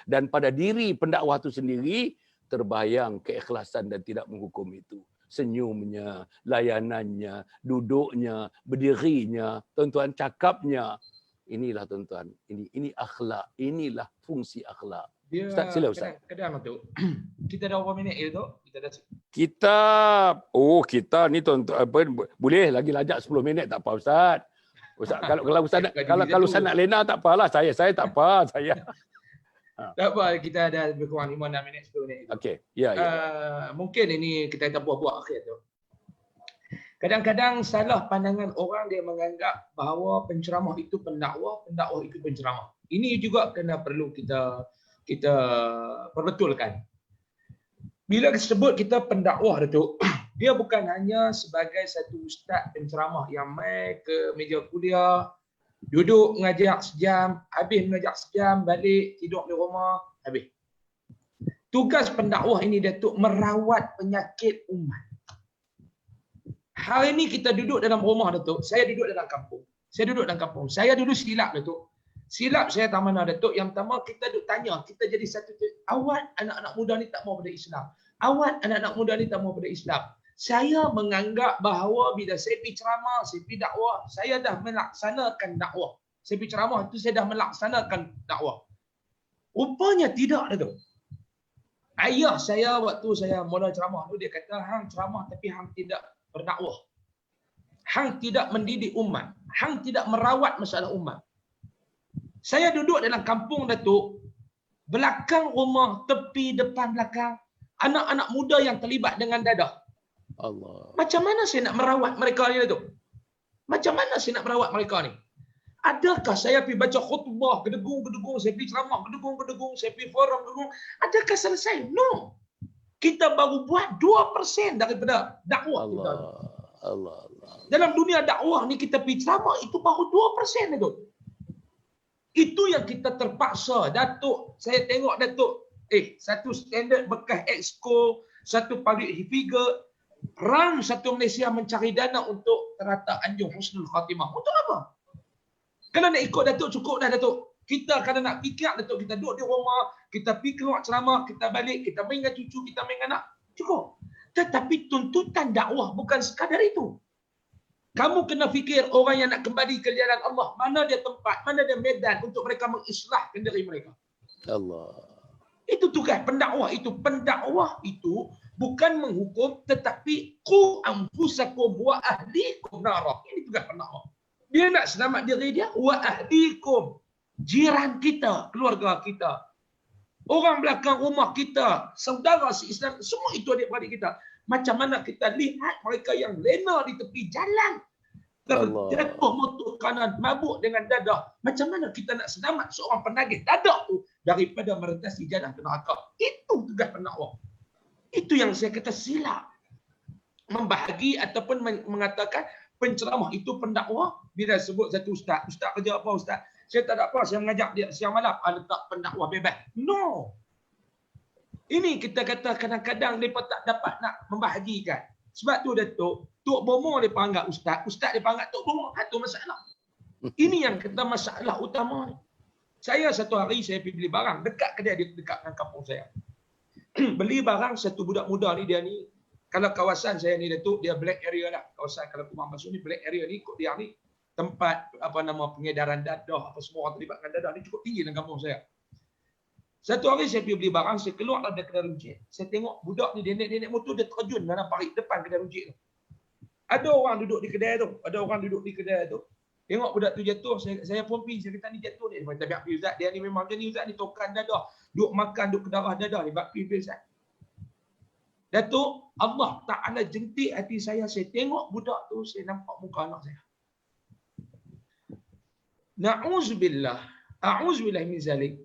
[SPEAKER 1] Dan pada diri pendakwah itu sendiri terbayang keikhlasan dan tidak menghukum itu. Senyumnya, layanannya, duduknya, berdirinya, tuan-tuan cakapnya. Inilah tuan-tuan. Ini akhlak. Inilah fungsi akhlak. Ustaz, sila Ustaz.
[SPEAKER 2] Kadang tu. Kita dah berapa minit tu?
[SPEAKER 1] Kita ni tuan-tuan boleh lagi lajak 10 minit tak apa Ustaz. Kalau Ustaz nak lena tak apalah, saya tak apa saya.
[SPEAKER 2] Tak apa, kita ada lebih kurang 5-6 minit 10 minit.
[SPEAKER 1] Okey. Ya.
[SPEAKER 2] Mungkin ini kita akan buat akhir tu. Kadang-kadang salah pandangan orang, dia menganggap bahawa penceramah itu pendakwah itu penceramah. Ini juga kena perlu kita perbetulkan. Bila sebut kita pendakwah Datuk, dia bukan hanya sebagai satu ustaz penceramah yang mai ke meja kuliah, duduk mengajar sejam, habis mengajar sejam, balik tidur di rumah, habis. Tugas pendakwah ini Datuk merawat penyakit umat. Hari ini kita duduk dalam rumah Datuk, saya duduk dalam kampung. Saya dulu silap Datuk. Silap saya tak mana Datuk. Yang pertama kita duk tanya, kita jadi satu, awak anak-anak muda ni tak mau pada Islam. Saya menganggap bahawa bila saya pergi ceramah, saya pergi dakwah, saya dah melaksanakan dakwah. Saya pergi ceramah itu saya dah melaksanakan dakwah. Rupanya tidak Datuk. Ayah saya waktu saya mula ceramah tu dia kata, hang ceramah tapi hang tidak berdakwah. Hang tidak mendidik umat. Hang tidak merawat masalah umat. Saya duduk dalam kampung Datuk, belakang rumah, tepi, depan, belakang, anak-anak muda yang terlibat dengan dadah.
[SPEAKER 1] Allah.
[SPEAKER 2] Macam mana saya nak merawat mereka ni Datuk? Adakah saya pergi baca khutbah, gedegung, saya pergi ceramah, gedegung, saya pergi forum, gedegung. Adakah selesai? No. Kita baru buat 2% daripada dakwah kita.
[SPEAKER 1] Allah.
[SPEAKER 2] Dalam dunia dakwah ni kita pergi ceramah, itu baru 2% Datuk. Itu yang kita terpaksa. Datuk, saya tengok Datuk, satu standard bekas Exco, satu public figure, rang satu Malaysia mencari dana untuk terata anjung husnul khatimah. Untuk apa? Kalau nak ikut Datuk, cukup dah Datuk. Kita kalau nak fikir Datuk, kita duduk di rumah, kita pergi keluar ceramah, kita balik, kita main dengan cucu, kita main dengan anak. Cukup. Tetapi tuntutan dakwah bukan sekadar itu. Kamu kena fikir orang yang nak kembali ke jalan Allah, mana dia tempat, mana dia medan untuk mereka mengislahkan diri mereka.
[SPEAKER 1] Allah.
[SPEAKER 2] Itu tugas pendakwah itu. Pendakwah itu bukan menghukum, tetapi qu anfusakum wa ahlikum nara. Ini tugas pendakwah. Dia nak selamat diri dia, wa ahlikum. Jiran kita, keluarga kita, orang belakang rumah kita, saudara se-Islam, semua itu adik-beradik kita. Macam mana kita lihat mereka yang lena di tepi jalan, terjatuh motor kanan, mabuk dengan dadah. Macam mana kita nak selamat seorang penagih dadah tu daripada merentasi jalan ke neraka? Itu tugas pendakwah. Itu yang saya kata silap. Membahagi ataupun mengatakan penceramah itu pendakwah. Bila sebut satu ustaz, ustaz kerja apa ustaz? Saya tak ada apa, saya mengajak dia siang malam. Letak pendakwah bebas. No. Ini kita kata kadang-kadang mereka tak dapat nak membahagikan. Sebab tu Datuk, Tok Bomo mereka anggap ustaz, ustaz mereka anggap Tok Bomo. Itu masalah. Ini yang kita masalah utama ni. Saya satu hari saya pergi beli barang dekat kedai dia, dekat dengan kampung saya. Beli barang satu budak muda ni, dia ni, kalau kawasan saya ni Datuk, dia black area lah. Kawasan kalau Kumang Masuk ni black area ni, dia ni tempat apa nama pengedaran dadah, apa semua orang terlibat dengan dadah ni cukup tinggi dalam kampung saya. Satu hari saya pergi beli barang, saya keluar dari kedai runcit. Saya tengok budak ni, dia naik motor, dia terjun dalam parit depan kedai runcit tu. Ada orang duduk di kedai tu. Tengok budak tu jatuh, saya pun pergi, saya kata ni jatuh ni. Dia kata, biar pergi Ustaz, dia ni memang, dia ni Ustaz ni tokan dadah. Duk makan, duk kedarah dadah ni, biar pergi Ustaz. Datuk, Allah Ta'ala jentik hati saya tengok budak tu, saya nampak muka anak saya. Na'uzubillah, a'uzubillah min zalik.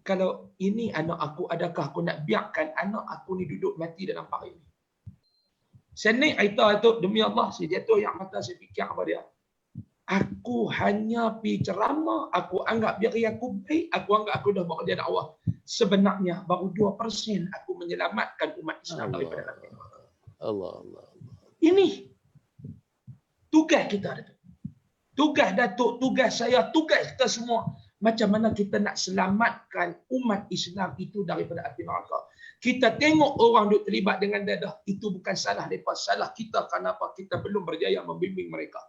[SPEAKER 2] Kalau ini anak aku, adakah aku nak biarkan anak aku ni duduk mati dalam parit ni? Saya naik aita tu, demi Allah, saya jatuh yang mata, saya fikir apa dia. Aku hanya pergi ceramah, aku anggap diri aku baik, aku anggap aku dah buat kerja dakwah. Sebenarnya baru 2% aku menyelamatkan umat Islam daripada neraka.
[SPEAKER 1] Allah.
[SPEAKER 2] Ini tugas kita, Datuk. Tugas Datuk, tugas saya, tugas kita semua. Macam mana kita nak selamatkan umat Islam itu daripada api neraka. Kita tengok orang duk terlibat dengan dadah, itu bukan salah mereka, salah kita. Kenapa kita belum berjaya membimbing mereka.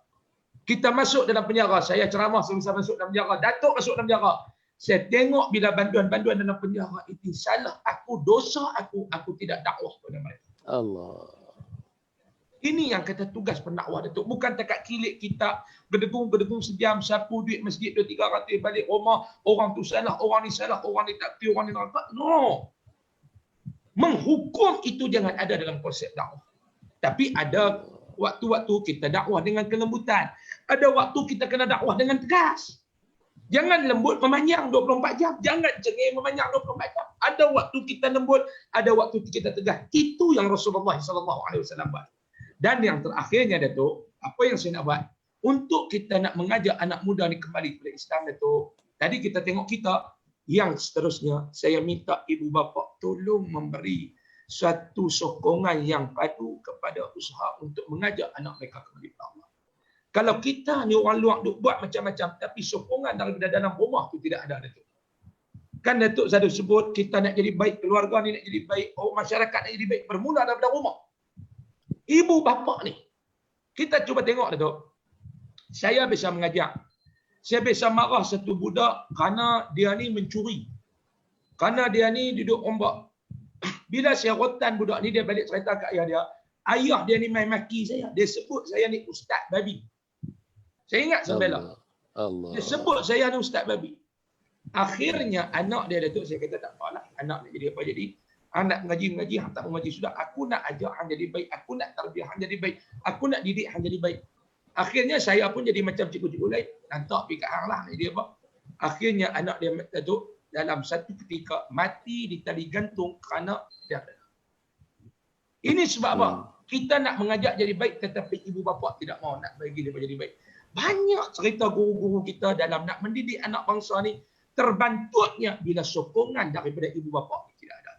[SPEAKER 2] Kita masuk dalam penjara, saya ceramah semasa masuk dalam penjara, Datuk masuk dalam penjara. Saya tengok bila banduan-banduan dalam penjara itu salah aku, dosa aku tidak dakwah kepada mereka. Allah. Ini yang kata tugas pendakwah Datuk. Bukan dekat kilik kita berdegung sejam, sapu duit masjid 200-300 balik rumah, orang tu salah, orang ni salah, orang ni tak tiu, orang ni neraka. No. Menghukum itu jangan ada dalam konsep dakwah. Tapi ada waktu-waktu kita dakwah dengan kelembutan. Ada waktu kita kena dakwah dengan tegas. Jangan lembut memanjang 24 jam. Jangan cengeng memanjang 24 jam. Ada waktu kita lembut, ada waktu kita tegas. Itu yang Rasulullah SAW buat. Dan yang terakhirnya Datuk, apa yang saya nak buat? Untuk kita nak mengajak anak muda ni kembali kepada Islam Datuk. Tadi kita tengok kita, yang seterusnya saya minta ibu bapa tolong memberi suatu sokongan yang padu kepada usaha untuk mengajak anak mereka kembali kepada Allah. Kalau kita ni orang luar duk buat macam-macam, tapi sokongan daripada dalam rumah tu tidak ada Datuk. Kan Datuk saya sebut, kita nak jadi baik, keluarga ni nak jadi baik, masyarakat nak jadi baik, bermula daripada rumah. Ibu bapa ni, kita cuba tengok Datuk. Saya biasa mengajak. Saya biasa marah satu budak kerana dia ni mencuri. Kerana dia ni duduk ombak. Bila saya rotan budak ni, dia balik cerita kat ayah dia. Ayah dia ni main maki saya. Dia sebut saya ni Ustaz Babi. Saya ingat sampai lah. Dia sebut saya ni Ustaz Babi. Akhirnya anak dia Datuk, saya kata tak apalah. Anak nak jadi apa jadi. Anak mengaji, hang tak mengaji sudah. Aku nak ajak hang jadi baik. Aku nak tarbiyah hang jadi baik. Aku nak didik hang jadi baik. Akhirnya saya pun jadi macam cikgu-cikgu lain. Nantak pergi kat hang lah. Dia apa? Akhirnya anak dia Datuk dalam satu ketika mati di tali gantung kerana dia ada. Ini sebab apa? Kita nak mengajak jadi baik tetapi ibu bapa tidak mahu nak bagi dia jadi baik. Banyak cerita guru-guru kita dalam nak mendidik anak bangsa ni terbantutnya bila sokongan daripada ibu bapa tidak ada.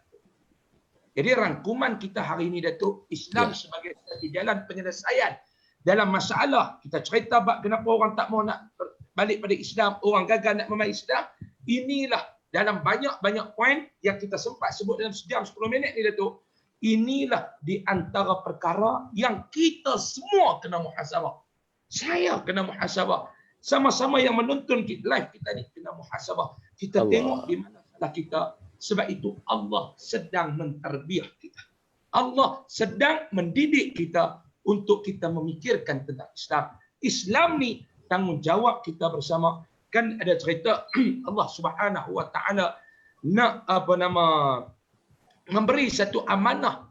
[SPEAKER 2] Jadi rangkuman kita hari ini Datuk, Islam sebagai satu jalan penyelesaian dalam masalah. Kita cerita kenapa orang tak mau nak balik pada Islam, orang gagal nak memahami Islam. Inilah dalam banyak-banyak poin yang kita sempat sebut dalam sejam 10 minit ni Datuk. Inilah di antara perkara yang kita semua kena muhasabah. Saya kena muhasabah. Sama-sama yang menonton live kita ni kena muhasabah. Kita tengok di mana salah kita. Sebab itu Allah sedang mentarbiah kita. Allah sedang mendidik kita untuk kita memikirkan tentang Islam. Islam ni tanggungjawab kita bersama. Kan ada cerita Allah Subhanahu wa taala nak memberi satu amanah.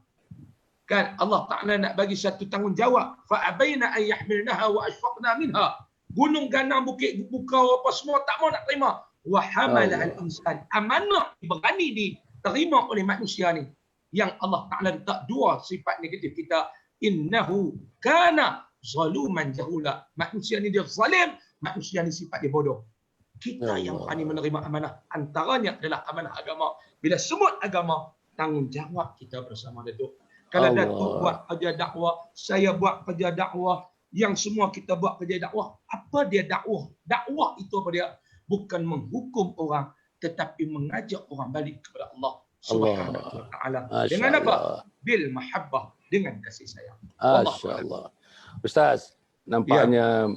[SPEAKER 2] Kan Allah Taala nak bagi satu tanggungjawab. Fa abaina ay yahmilnaha wa ashfaqna minha. Gunung ganang bukit buka apa semua tak mau nak terima. Wa hamalaha al-insan. Amanah berani diterima oleh manusia ni. Yang Allah Taala letak dua sifat negatif kita. Innahu kana zaluman jahula. Manusia ni dia zalim, manusia ni sifat dia bodoh. Kita yang berani menerima amanah. Antaranya adalah amanah agama. Bila semut agama, tanggungjawab kita bersama Datuk. Kalau Datuk buat kerja dakwah, saya buat kerja dakwah, yang semua kita buat kerja dakwah, apa dia dakwah? Dakwah itu apa dia? Bukan menghukum orang, tetapi mengajak orang balik kepada Allah Subhanahu wa taala. Dengan apa? Bil mahabbah, dengan kasih sayang.
[SPEAKER 1] Masya-Allah. Ustaz, nampaknya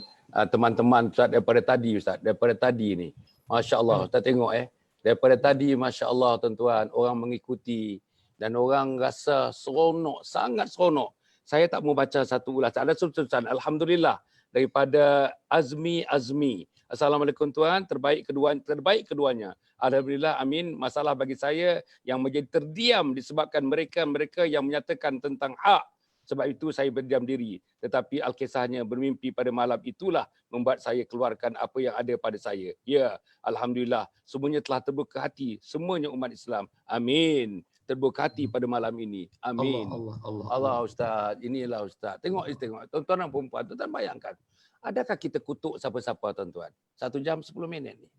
[SPEAKER 1] teman-teman Ustaz daripada tadi Ustaz, daripada tadi ni. Masya-Allah, Ustaz tengok daripada tadi masya-Allah tuan-tuan, orang mengikuti dan orang rasa seronok, sangat seronok. Saya tak mau baca satu ulasan. Ada tulisan alhamdulillah daripada Azmi. Assalamualaikum tuan, terbaik keduanya. Alhamdulillah, amin. Masalah bagi saya yang menjadi terdiam disebabkan mereka yang menyatakan tentang hak. Sebab itu saya berdiam diri. Tetapi Al-Kisahnya bermimpi pada malam itulah membuat saya keluarkan apa yang ada pada saya. Ya, alhamdulillah, semuanya telah terbuka hati, semuanya umat Islam. Amin. Terbuka hati pada malam ini. Amin. Allah Ustaz. Inilah Ustaz. Tengok tuan-tuan dan perempuan. Tuan-tuan bayangkan. Adakah kita kutuk siapa-siapa tuan-tuan? 1 jam 10 minit ni.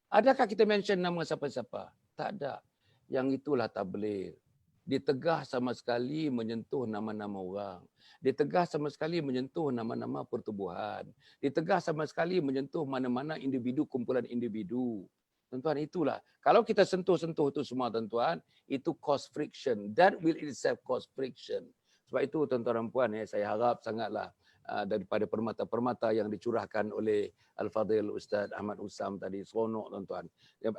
[SPEAKER 1] Adakah kita mention nama siapa-siapa? Tak ada. Yang itulah tabligh. Ditegah sama sekali menyentuh nama-nama orang. Ditegah sama sekali menyentuh nama-nama pertubuhan. Ditegah sama sekali menyentuh mana-mana individu, kumpulan individu. Tuan-tuan, itulah. Kalau kita sentuh-sentuh itu semua, tuan-tuan, itu cause friction. That will itself cause friction. Sebab itu, tuan-tuan dan puan, saya harap sangatlah daripada permata-permata yang dicurahkan oleh Al-Fadhil Ustaz Ahmad Usam tadi, seronok, tuan-tuan.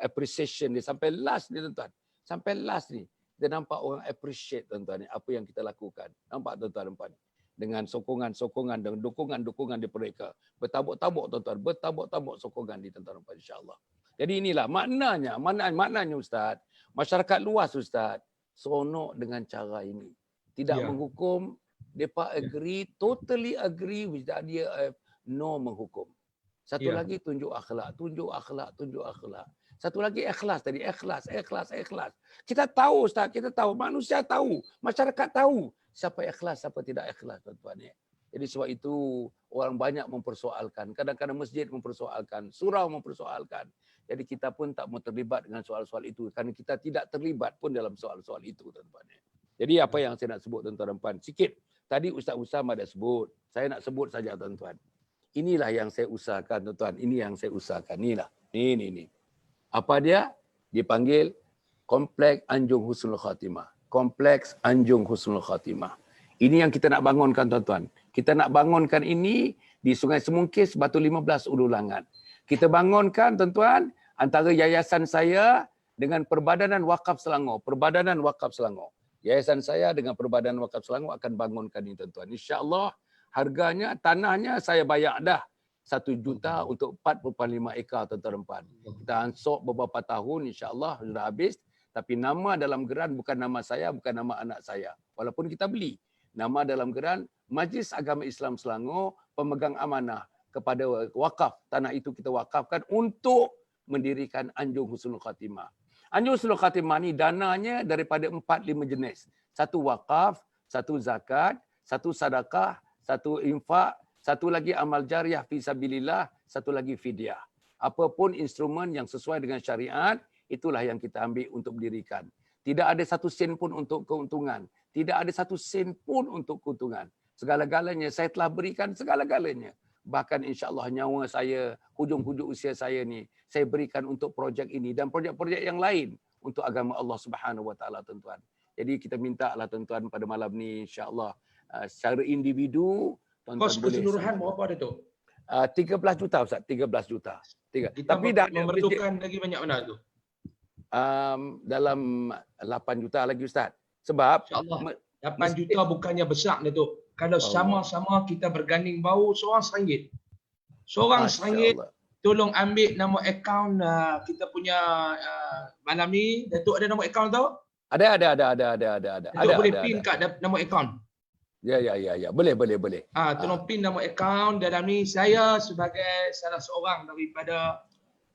[SPEAKER 1] Appreciation dia sampai last ni, tuan-tuan. Sampai last ni. Kita nampak orang appreciate, tuan-tuan, apa yang kita lakukan. Nampak, tuan-tuan dan puan? Dengan sokongan-sokongan dan dukungan-dukungan di mereka. Bertabuk-tabuk, tuan-tuan. Bertabuk-tabuk sokongan di tuan-tuan dan puan, insya-Allah. Jadi inilah maknanya Ustaz, masyarakat luas Ustaz, seronok dengan cara ini. Tidak menghukum, mereka totally agree with the idea of no menghukum. Satu lagi tunjuk akhlak. Satu lagi ikhlas tadi, ikhlas. Kita tahu Ustaz, kita tahu, manusia tahu, masyarakat tahu siapa ikhlas, siapa tidak ikhlas, tuan-tuan. Jadi sebab itu orang banyak mempersoalkan, kadang-kadang masjid mempersoalkan, surau mempersoalkan. Jadi kita pun tak mau terlibat dengan soal-soal itu kerana kita tidak terlibat pun dalam soal-soal itu, tuan-tuan. Jadi apa yang saya nak sebut, tuan-tuan dan puan, sikit. Tadi Ustaz Usam ada sebut, saya nak sebut saja, tuan-tuan. Inilah yang saya usahakan, tuan-tuan. Ini yang saya usahakan. Inilah. Ini. Apa dia? Dipanggil Kompleks Anjung Husnul Khatimah. Kompleks Anjung Husnul Khatimah. Ini yang kita nak bangunkan, tuan-tuan. Kita nak bangunkan ini di Sungai Semungkis, Batu 15 Ululangan. Kita bangunkan, tuan-tuan, antara yayasan saya dengan Perbadanan Wakaf Selangor. Perbadanan Wakaf Selangor. Yayasan saya dengan Perbadanan Wakaf Selangor akan bangunkan ini, tuan-tuan. InsyaAllah harganya, tanahnya saya bayar dah. 1 juta untuk 4.5 ekar, tuan-tuan dan puan. Kita ansok beberapa tahun, insyaAllah sudah habis. Tapi nama dalam geran bukan nama saya, bukan nama anak saya. Walaupun kita beli. Nama dalam geran Majlis Agama Islam Selangor, pemegang amanah kepada wakaf. Tanah itu kita wakafkan untuk mendirikan Anjung Husnul Khatimah. Anjung Husnul Khatimah ni dananya daripada 4-5 jenis. 1 wakaf, 1 zakat, 1 sedekah, 1 infak, 1 lagi amal jariah fi sabilillah, 1 lagi fidyah. Apapun instrumen yang sesuai dengan syariat, itulah yang kita ambil untuk mendirikan. Tidak ada 1 sen pun untuk keuntungan. Tidak ada 1 sen pun untuk keuntungan. Segala-galanya saya telah berikan segala-galanya. Bahkan insya-Allah nyawa saya, hujung-hujung usia saya ni, saya berikan untuk projek ini dan projek-projek yang lain untuk agama Allah Subhanahu Wa Taala, tuan-tuan. Jadi kita mintalah tuan-tuan pada malam ni insya-Allah secara individu Tuan-tuan
[SPEAKER 2] Kos
[SPEAKER 1] boleh
[SPEAKER 2] keseluruhan
[SPEAKER 1] sama.
[SPEAKER 2] berapa Datuk?
[SPEAKER 1] 13 juta Ustaz, 13 juta.
[SPEAKER 2] Kita
[SPEAKER 1] Tapi dah
[SPEAKER 2] memerlukan lagi banyak mana tu?
[SPEAKER 1] dalam 8 juta lagi Ustaz. Sebab
[SPEAKER 2] InsyaAllah. 8
[SPEAKER 1] mesti-
[SPEAKER 2] juta bukannya besar Datuk. Kalau
[SPEAKER 1] Allah.
[SPEAKER 2] sama-sama kita berganding bahu, seorang RM1. Seorang
[SPEAKER 1] Masya
[SPEAKER 2] RM1,
[SPEAKER 1] Allah.
[SPEAKER 2] tolong ambil nombor akaun kita punya malam ni. Datuk ada nombor akaun tau?
[SPEAKER 1] Ada.
[SPEAKER 2] Datuk boleh pin kat nombor akaun.
[SPEAKER 1] Ya. Boleh.
[SPEAKER 2] Tolong pin nombor akaun. Dalam ni saya sebagai salah seorang daripada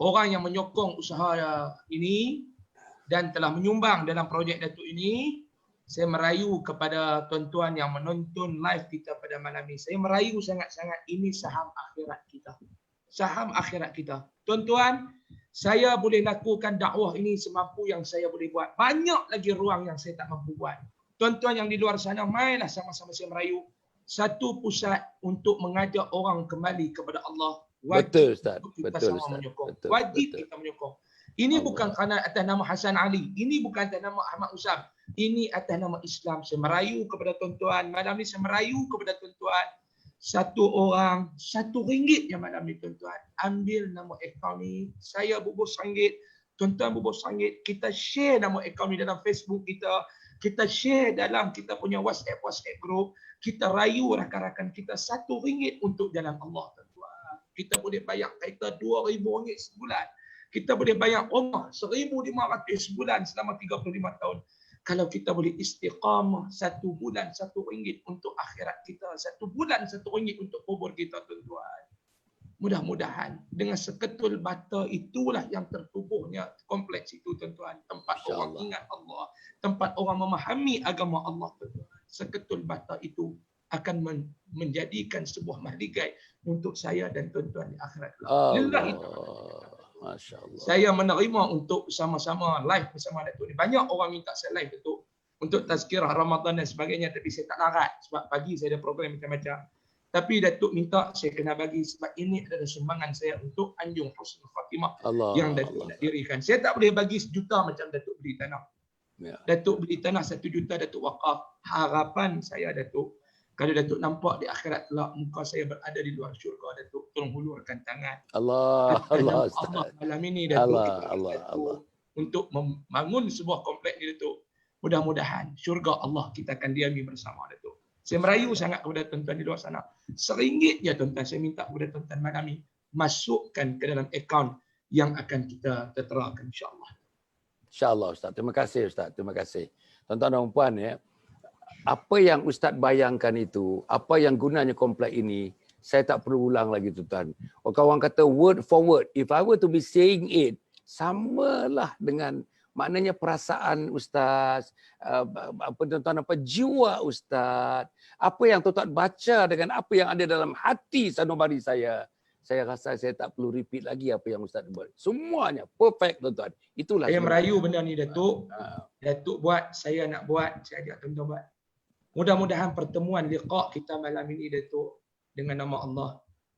[SPEAKER 2] orang yang menyokong usaha ini dan telah menyumbang dalam projek Datuk ini. Saya merayu kepada tuan-tuan yang menonton live kita pada malam ini. Saya merayu sangat-sangat, ini saham akhirat kita. Saham akhirat kita. Tuan-tuan, saya boleh lakukan dakwah ini semampu yang saya boleh buat. Banyak lagi ruang yang saya tak mampu buat. Tuan-tuan yang di luar sana, mainlah sama-sama saya merayu. Satu pusat untuk mengajak orang kembali kepada Allah.
[SPEAKER 1] Betul Ustaz.
[SPEAKER 2] Untuk kita
[SPEAKER 1] Betul
[SPEAKER 2] sama
[SPEAKER 1] Ustaz.
[SPEAKER 2] menyokong.
[SPEAKER 1] Betul,
[SPEAKER 2] Wajib
[SPEAKER 1] betul.
[SPEAKER 2] kita menyokong. Ini
[SPEAKER 1] Allah.
[SPEAKER 2] bukan kerana atas nama Hasan Ali. Ini bukan atas nama Ahmad Usam. Ini atas nama Islam. Saya merayu kepada tuan-tuan. Malam ni saya merayu kepada tuan-tuan. Satu orang, RM1 yang malam ni tuan-tuan. Ambil nama akaun ni. Saya bubur RM1. Tuan-tuan bubur RM1. Kita share nama akaun ni dalam Facebook kita. Kita share dalam kita punya WhatsApp group. Kita rayu rakan-rakan kita RM1 untuk jalan Allah tuan-tuan. Kita boleh bayar kereta RM2,000 sebulan. Kita boleh bayar rumah RM1,500 sebulan selama 35 tahun. Kalau kita boleh istiqamah 1 bulan RM1 untuk akhirat kita. 1 bulan RM1 untuk kubur kita tuan-tuan. Mudah-mudahan dengan seketul bata itulah yang tertubuhnya kompleks itu tuan-tuan. Tempat orang ingat Allah. Tempat orang memahami agama Allah tuan-tuan. Seketul bata itu akan menjadikan sebuah mahligai untuk saya dan tuan-tuan di akhirat.
[SPEAKER 1] Allah. Masya Allah.
[SPEAKER 2] Saya menerima untuk sama-sama live bersama Datuk ni. Banyak orang minta saya live Datuk untuk tazkirah Ramadan dan sebagainya, tapi saya tak larat sebab pagi saya ada program macam-macam. Tapi Datuk minta saya kena bagi sebab ini adalah sumbangan saya untuk Anjung Husnul Khatimah yang Datuk nak dirikan. Saya tak boleh bagi 1 juta macam Datuk beli tanah.
[SPEAKER 1] Ya.
[SPEAKER 2] Datuk beli tanah 1 juta, Datuk wakaf. Harapan saya Datuk, kalau Datuk nampak di akhirat kelak muka saya berada di luar syurga, Datuk tolong hulurkan tangan.
[SPEAKER 1] Allah
[SPEAKER 2] Malam ini Datuk
[SPEAKER 1] Allah.
[SPEAKER 2] untuk membangun sebuah komplek ni Datuk. Mudah-mudahan syurga Allah kita akan diami bersama Datuk. Saya merayu sangat kepada tuan-tuan di luar sana. RM1 je tuan-tuan saya minta kepada tuan-tuan malam ni. Masukkan ke dalam akaun yang akan kita terterakan insya-Allah.
[SPEAKER 1] InsyaAllah Ustaz. Terima kasih Ustaz. Terima kasih. Tuan-tuan dan puan ya. Apa yang Ustaz bayangkan itu, apa yang gunanya komplek ini, saya tak perlu ulang lagi tuan-tuan. Orang kata word for word. If I were to be saying it, samalah dengan maknanya perasaan Ustaz, jiwa Ustaz, apa yang tuan-tuan baca dengan apa yang ada dalam hati sanubari saya rasa saya tak perlu repeat lagi apa yang Ustaz buat. Semuanya perfect tuan-tuan. Itulah
[SPEAKER 2] saya merayu benda ni Datuk. Datuk buat, saya nak buat, saya ajak tuan-tuan buat. Mudah-mudahan pertemuan liqa kita malam ini Datuk dengan nama Allah.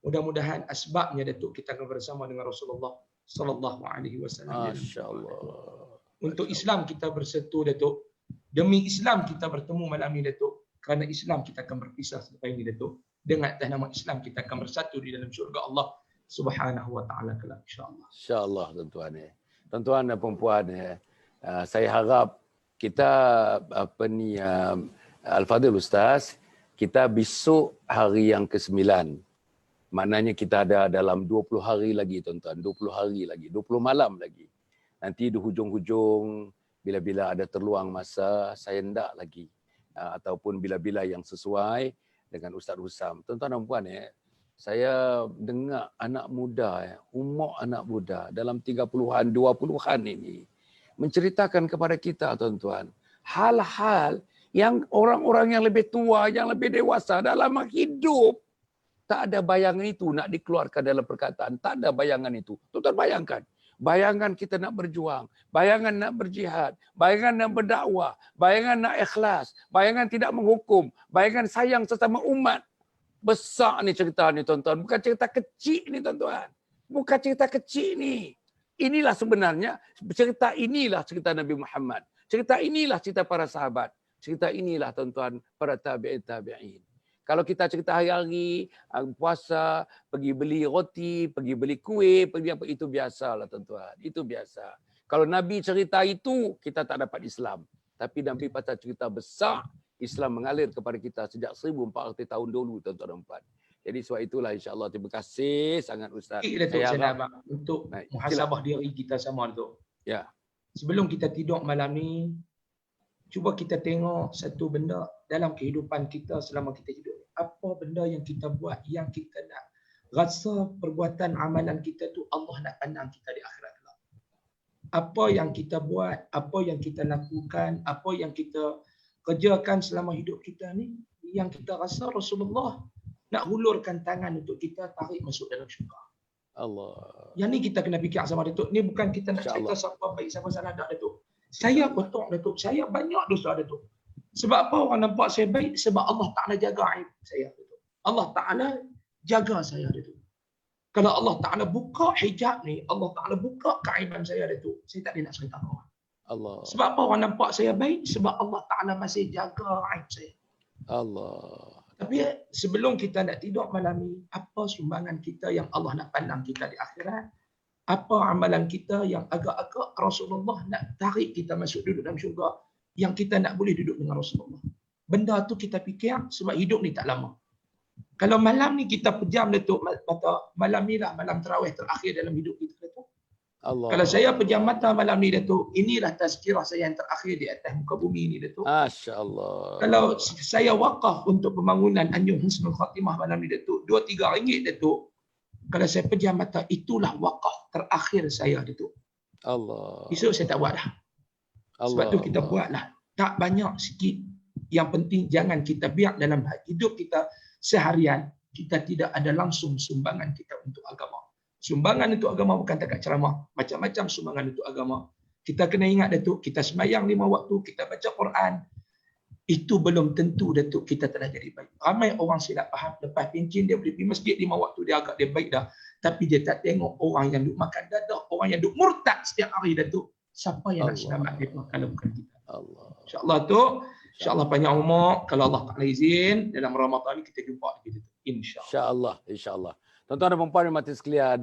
[SPEAKER 2] Mudah-mudahan asbabnya Datuk kita akan bersama dengan Rasulullah sallallahu alaihi wasallam.
[SPEAKER 1] Masya-Allah.
[SPEAKER 2] Untuk Islam kita bersatu Datuk. Demi Islam kita bertemu malam ini Datuk. Kerana Islam kita akan berpisah selepas ini Datuk. Dengan atas nama Islam kita akan bersatu di dalam syurga Allah Subhanahu wa taala kelak insya-Allah.
[SPEAKER 1] Insya-Allah tuan-tuan ya. Tuan-tuan dan puan-puan ya. Saya harap kita Al-Fadhil Ustaz, kita besok hari yang ke-9. Maknanya kita ada dalam 20 hari lagi tuan-tuan, 20 hari lagi, 20 malam lagi. Nanti di hujung-hujung bila-bila ada terluang masa, saya hendak lagi ataupun bila-bila yang sesuai dengan Ustaz Husam. Tuan-tuan dan puan ya, saya dengar anak muda umur anak muda dalam 30-an, 20-an ini menceritakan kepada kita tuan-tuan, hal-hal yang orang-orang yang lebih tua, yang lebih dewasa dalam hidup tak ada bayangan itu nak dikeluarkan dalam perkataan, tak ada bayangan itu. Tuan-tuan bayangkan, bayangan kita nak berjuang, bayangan nak berjihad, bayangan nak berdakwah, bayangan nak ikhlas, bayangan tidak menghukum, bayangan sayang sesama umat. Besar ni cerita ni tuan-tuan, bukan cerita kecil ni tuan-tuan. Bukan cerita kecil ni. Inilah sebenarnya cerita Nabi Muhammad. Cerita inilah cerita para sahabat. Cerita inilah tuan-tuan para tabi'in. Kalau kita cerita hari-hari, puasa, pergi beli roti, pergi beli kuih, pergi apa, itu biasalah tuan-tuan. Itu biasa. Kalau Nabi cerita itu, kita tak dapat Islam. Tapi Nabi pasal cerita besar, Islam mengalir kepada kita sejak 1400 tahun dulu, tuan-tuan dan puan. Jadi sebab itulah insya-Allah, terima kasih sangat Ustaz.
[SPEAKER 2] Datuk Senabak untuk muhasabah diri kita sama tu.
[SPEAKER 1] Ya.
[SPEAKER 2] Sebelum kita tidur malam ni, cuba kita tengok satu benda dalam kehidupan kita selama kita hidup. Apa benda yang kita buat yang kita nak rasa perbuatan amalan kita tu Allah nak pandang kita di akhirat kelak. Apa yang kita buat, apa yang kita lakukan, apa yang kita kerjakan selama hidup kita ni, yang kita rasa Rasulullah nak hulurkan tangan untuk kita tarik masuk dalam syurga.
[SPEAKER 1] Allah.
[SPEAKER 2] Yang ni kita kena fikir sama Datuk. Ni bukan kita nak cerita siapa baik siapa salah, tak Datuk. Saya kotor Datuk. Saya banyak dosa Datuk. Sebab apa orang nampak saya baik? Sebab Allah Ta'ala jaga aib saya Datuk. Allah Ta'ala jaga saya Datuk. Kalau Allah Ta'ala buka hijab ni, Allah Ta'ala buka keaiban saya Datuk, saya tak boleh nak cerita orang.
[SPEAKER 1] Allah.
[SPEAKER 2] Sebab apa orang nampak saya baik? Sebab Allah Ta'ala masih jaga aib saya.
[SPEAKER 1] Allah.
[SPEAKER 2] Tapi sebelum kita nak tidur malam ni, apa sumbangan kita yang Allah nak pandang kita di akhirat? Apa amalan kita yang agak-agak Rasulullah nak tarik kita masuk duduk dalam syurga, yang kita nak boleh duduk dengan Rasulullah? Benda tu kita fikir sebab hidup ni tak lama. Kalau malam ni kita pejam Datuk mata, malam ni lah malam tarawih terakhir dalam hidup kita Datuk.
[SPEAKER 1] Allah.
[SPEAKER 2] Kalau saya pejam mata malam ni Datuk, inilah tazkirah saya yang terakhir di atas muka bumi ni Datuk.
[SPEAKER 1] Masya-Allah.
[SPEAKER 2] Kalau saya wakaf untuk pembangunan Anjung Husnul Khatimah malam ni Datuk, 2-3 ringgit Datuk. Kalau saya pejam mata, itulah wakaf terakhir saya Datuk.
[SPEAKER 1] Allah.
[SPEAKER 2] Esok saya tak buat dah. Sebab tu kita buatlah. Tak banyak, sikit. Yang penting jangan kita biar dalam hidup kita seharian kita tidak ada langsung sumbangan kita untuk agama. Sumbangan untuk agama bukan takat ceramah. Macam-macam sumbangan untuk agama. Kita kena ingat Datuk, kita sembahyang 5 waktu, kita baca Quran. Itu belum tentu Datuk kita telah jadi baik. Ramai orang silap faham. Lepas pencin dia boleh pergi masjid 5 waktu, dia agak dia baik dah. Tapi dia tak tengok orang yang duk makan dadah, orang yang duk murtad setiap hari Datuk. Siapa yang nak selamat mereka kalau bukan kita?
[SPEAKER 1] Allah.
[SPEAKER 2] InsyaAllah tu. InsyaAllah panjang umur. Kalau Allah Ta'ala izin, dalam Ramadan ni kita jumpa lagi. InsyaAllah.
[SPEAKER 1] InsyaAllah. InsyaAllah. Tuan-tuan dan puan-puan dan mati sekalian,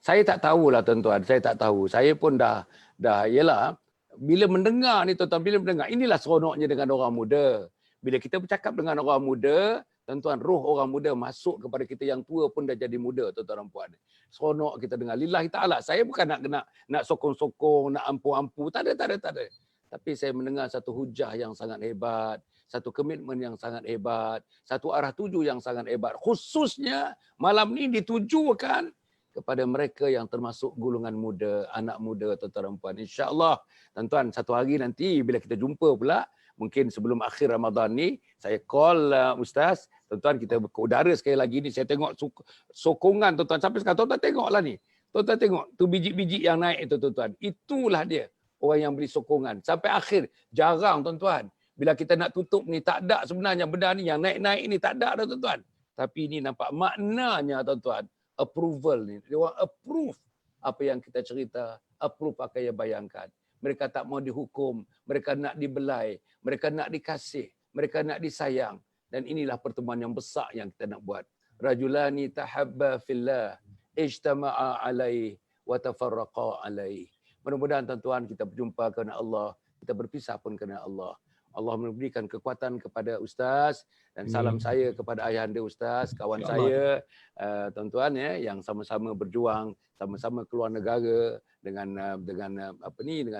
[SPEAKER 1] saya tak tahulah tuan-tuan, saya tak tahu. Saya pun dah ialah bila mendengar ni tuan-tuan, bila mendengar, inilah seronoknya dengan orang muda. Bila kita bercakap dengan orang muda, tuan-tuan, roh orang muda masuk kepada kita yang tua pun dah jadi muda, tuan-tuan dan puan. Seronok kita dengar. Lillahi ta'ala. Saya bukan nak sokong-sokong, nak ampu-ampu, tak ada. Tapi saya mendengar satu hujah yang sangat hebat, satu komitmen yang sangat hebat, satu arah tuju yang sangat hebat. Khususnya malam ni ditujukan kepada mereka yang termasuk golongan muda, anak muda, tuan-tuan dan puan. InsyaAllah, tuan-tuan, satu hari nanti bila kita jumpa pula, mungkin sebelum akhir Ramadan ni, saya call Ustaz, tuan-tuan, kita ke udara sekali lagi ni, saya tengok sokongan tuan-tuan. Sampai sekarang, tuan-tuan tengoklah ni. Tuan-tuan tengok, tu biji-biji yang naik itu tuan-tuan. Itulah dia, orang yang beri sokongan. Sampai akhir, jarang tuan-tuan. Bila kita nak tutup ni, tak ada sebenarnya benda ni yang naik-naik ni, tak ada dah tuan-tuan. Tapi ini nampak maknanya tuan-tuan, approval ni. Dia orang approve apa yang kita cerita, approve apa yang bayangkan. Mereka tak mau dihukum, mereka nak dibelai, mereka nak dikasih, mereka nak disayang. Dan inilah pertemuan yang besar yang kita nak buat. Rajulani tahabba fillah, ijtama'a alaih, wa tafarraqa alaih. Mudah-mudahan tuan-tuan kita berjumpa kerana Allah, kita berpisah pun kerana Allah. Allah memberikan kekuatan kepada Ustaz dan salam saya kepada ayahanda Ustaz, kawan saya, tuan-tuan ya, yang sama-sama berjuang, sama-sama keluar negara dengan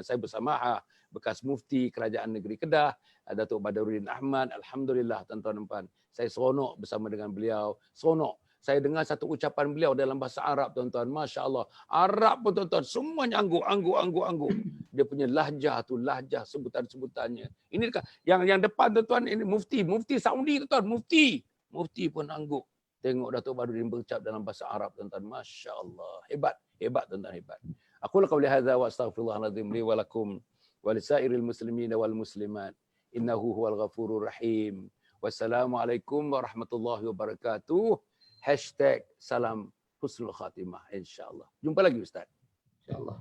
[SPEAKER 1] saya bersama bekas mufti Kerajaan Negeri Kedah, Datuk Badaruddin Ahmad. Alhamdulillah tuan-tuan dan puan, saya seronok bersama dengan beliau. Seronok. Saya dengar satu ucapan beliau dalam bahasa Arab tuan-tuan. Masya Allah. Arab pun tuan-tuan semuanya angguk. Dia punya lahjah tu, lahjah sebutan-sebutannya. Ini yang depan tuan-tuan, ini mufti Saudi tuan-tuan, mufti pun angguk. Tengok Datuk Badaruddin berucap dalam bahasa Arab tuan-tuan. Masya Allah. Hebat tuan-tuan, hebat. Aku qauli hadza wa astaghfirullahalazim li wa lakum wa lisairil muslimin wal muslimat. Innahu huwal ghafurur rahim. Wassalamualaikum warahmatullahi wabarakatuh. #salam husnul khatimah, insyaAllah. Jumpa lagi Ustaz.
[SPEAKER 2] InsyaAllah.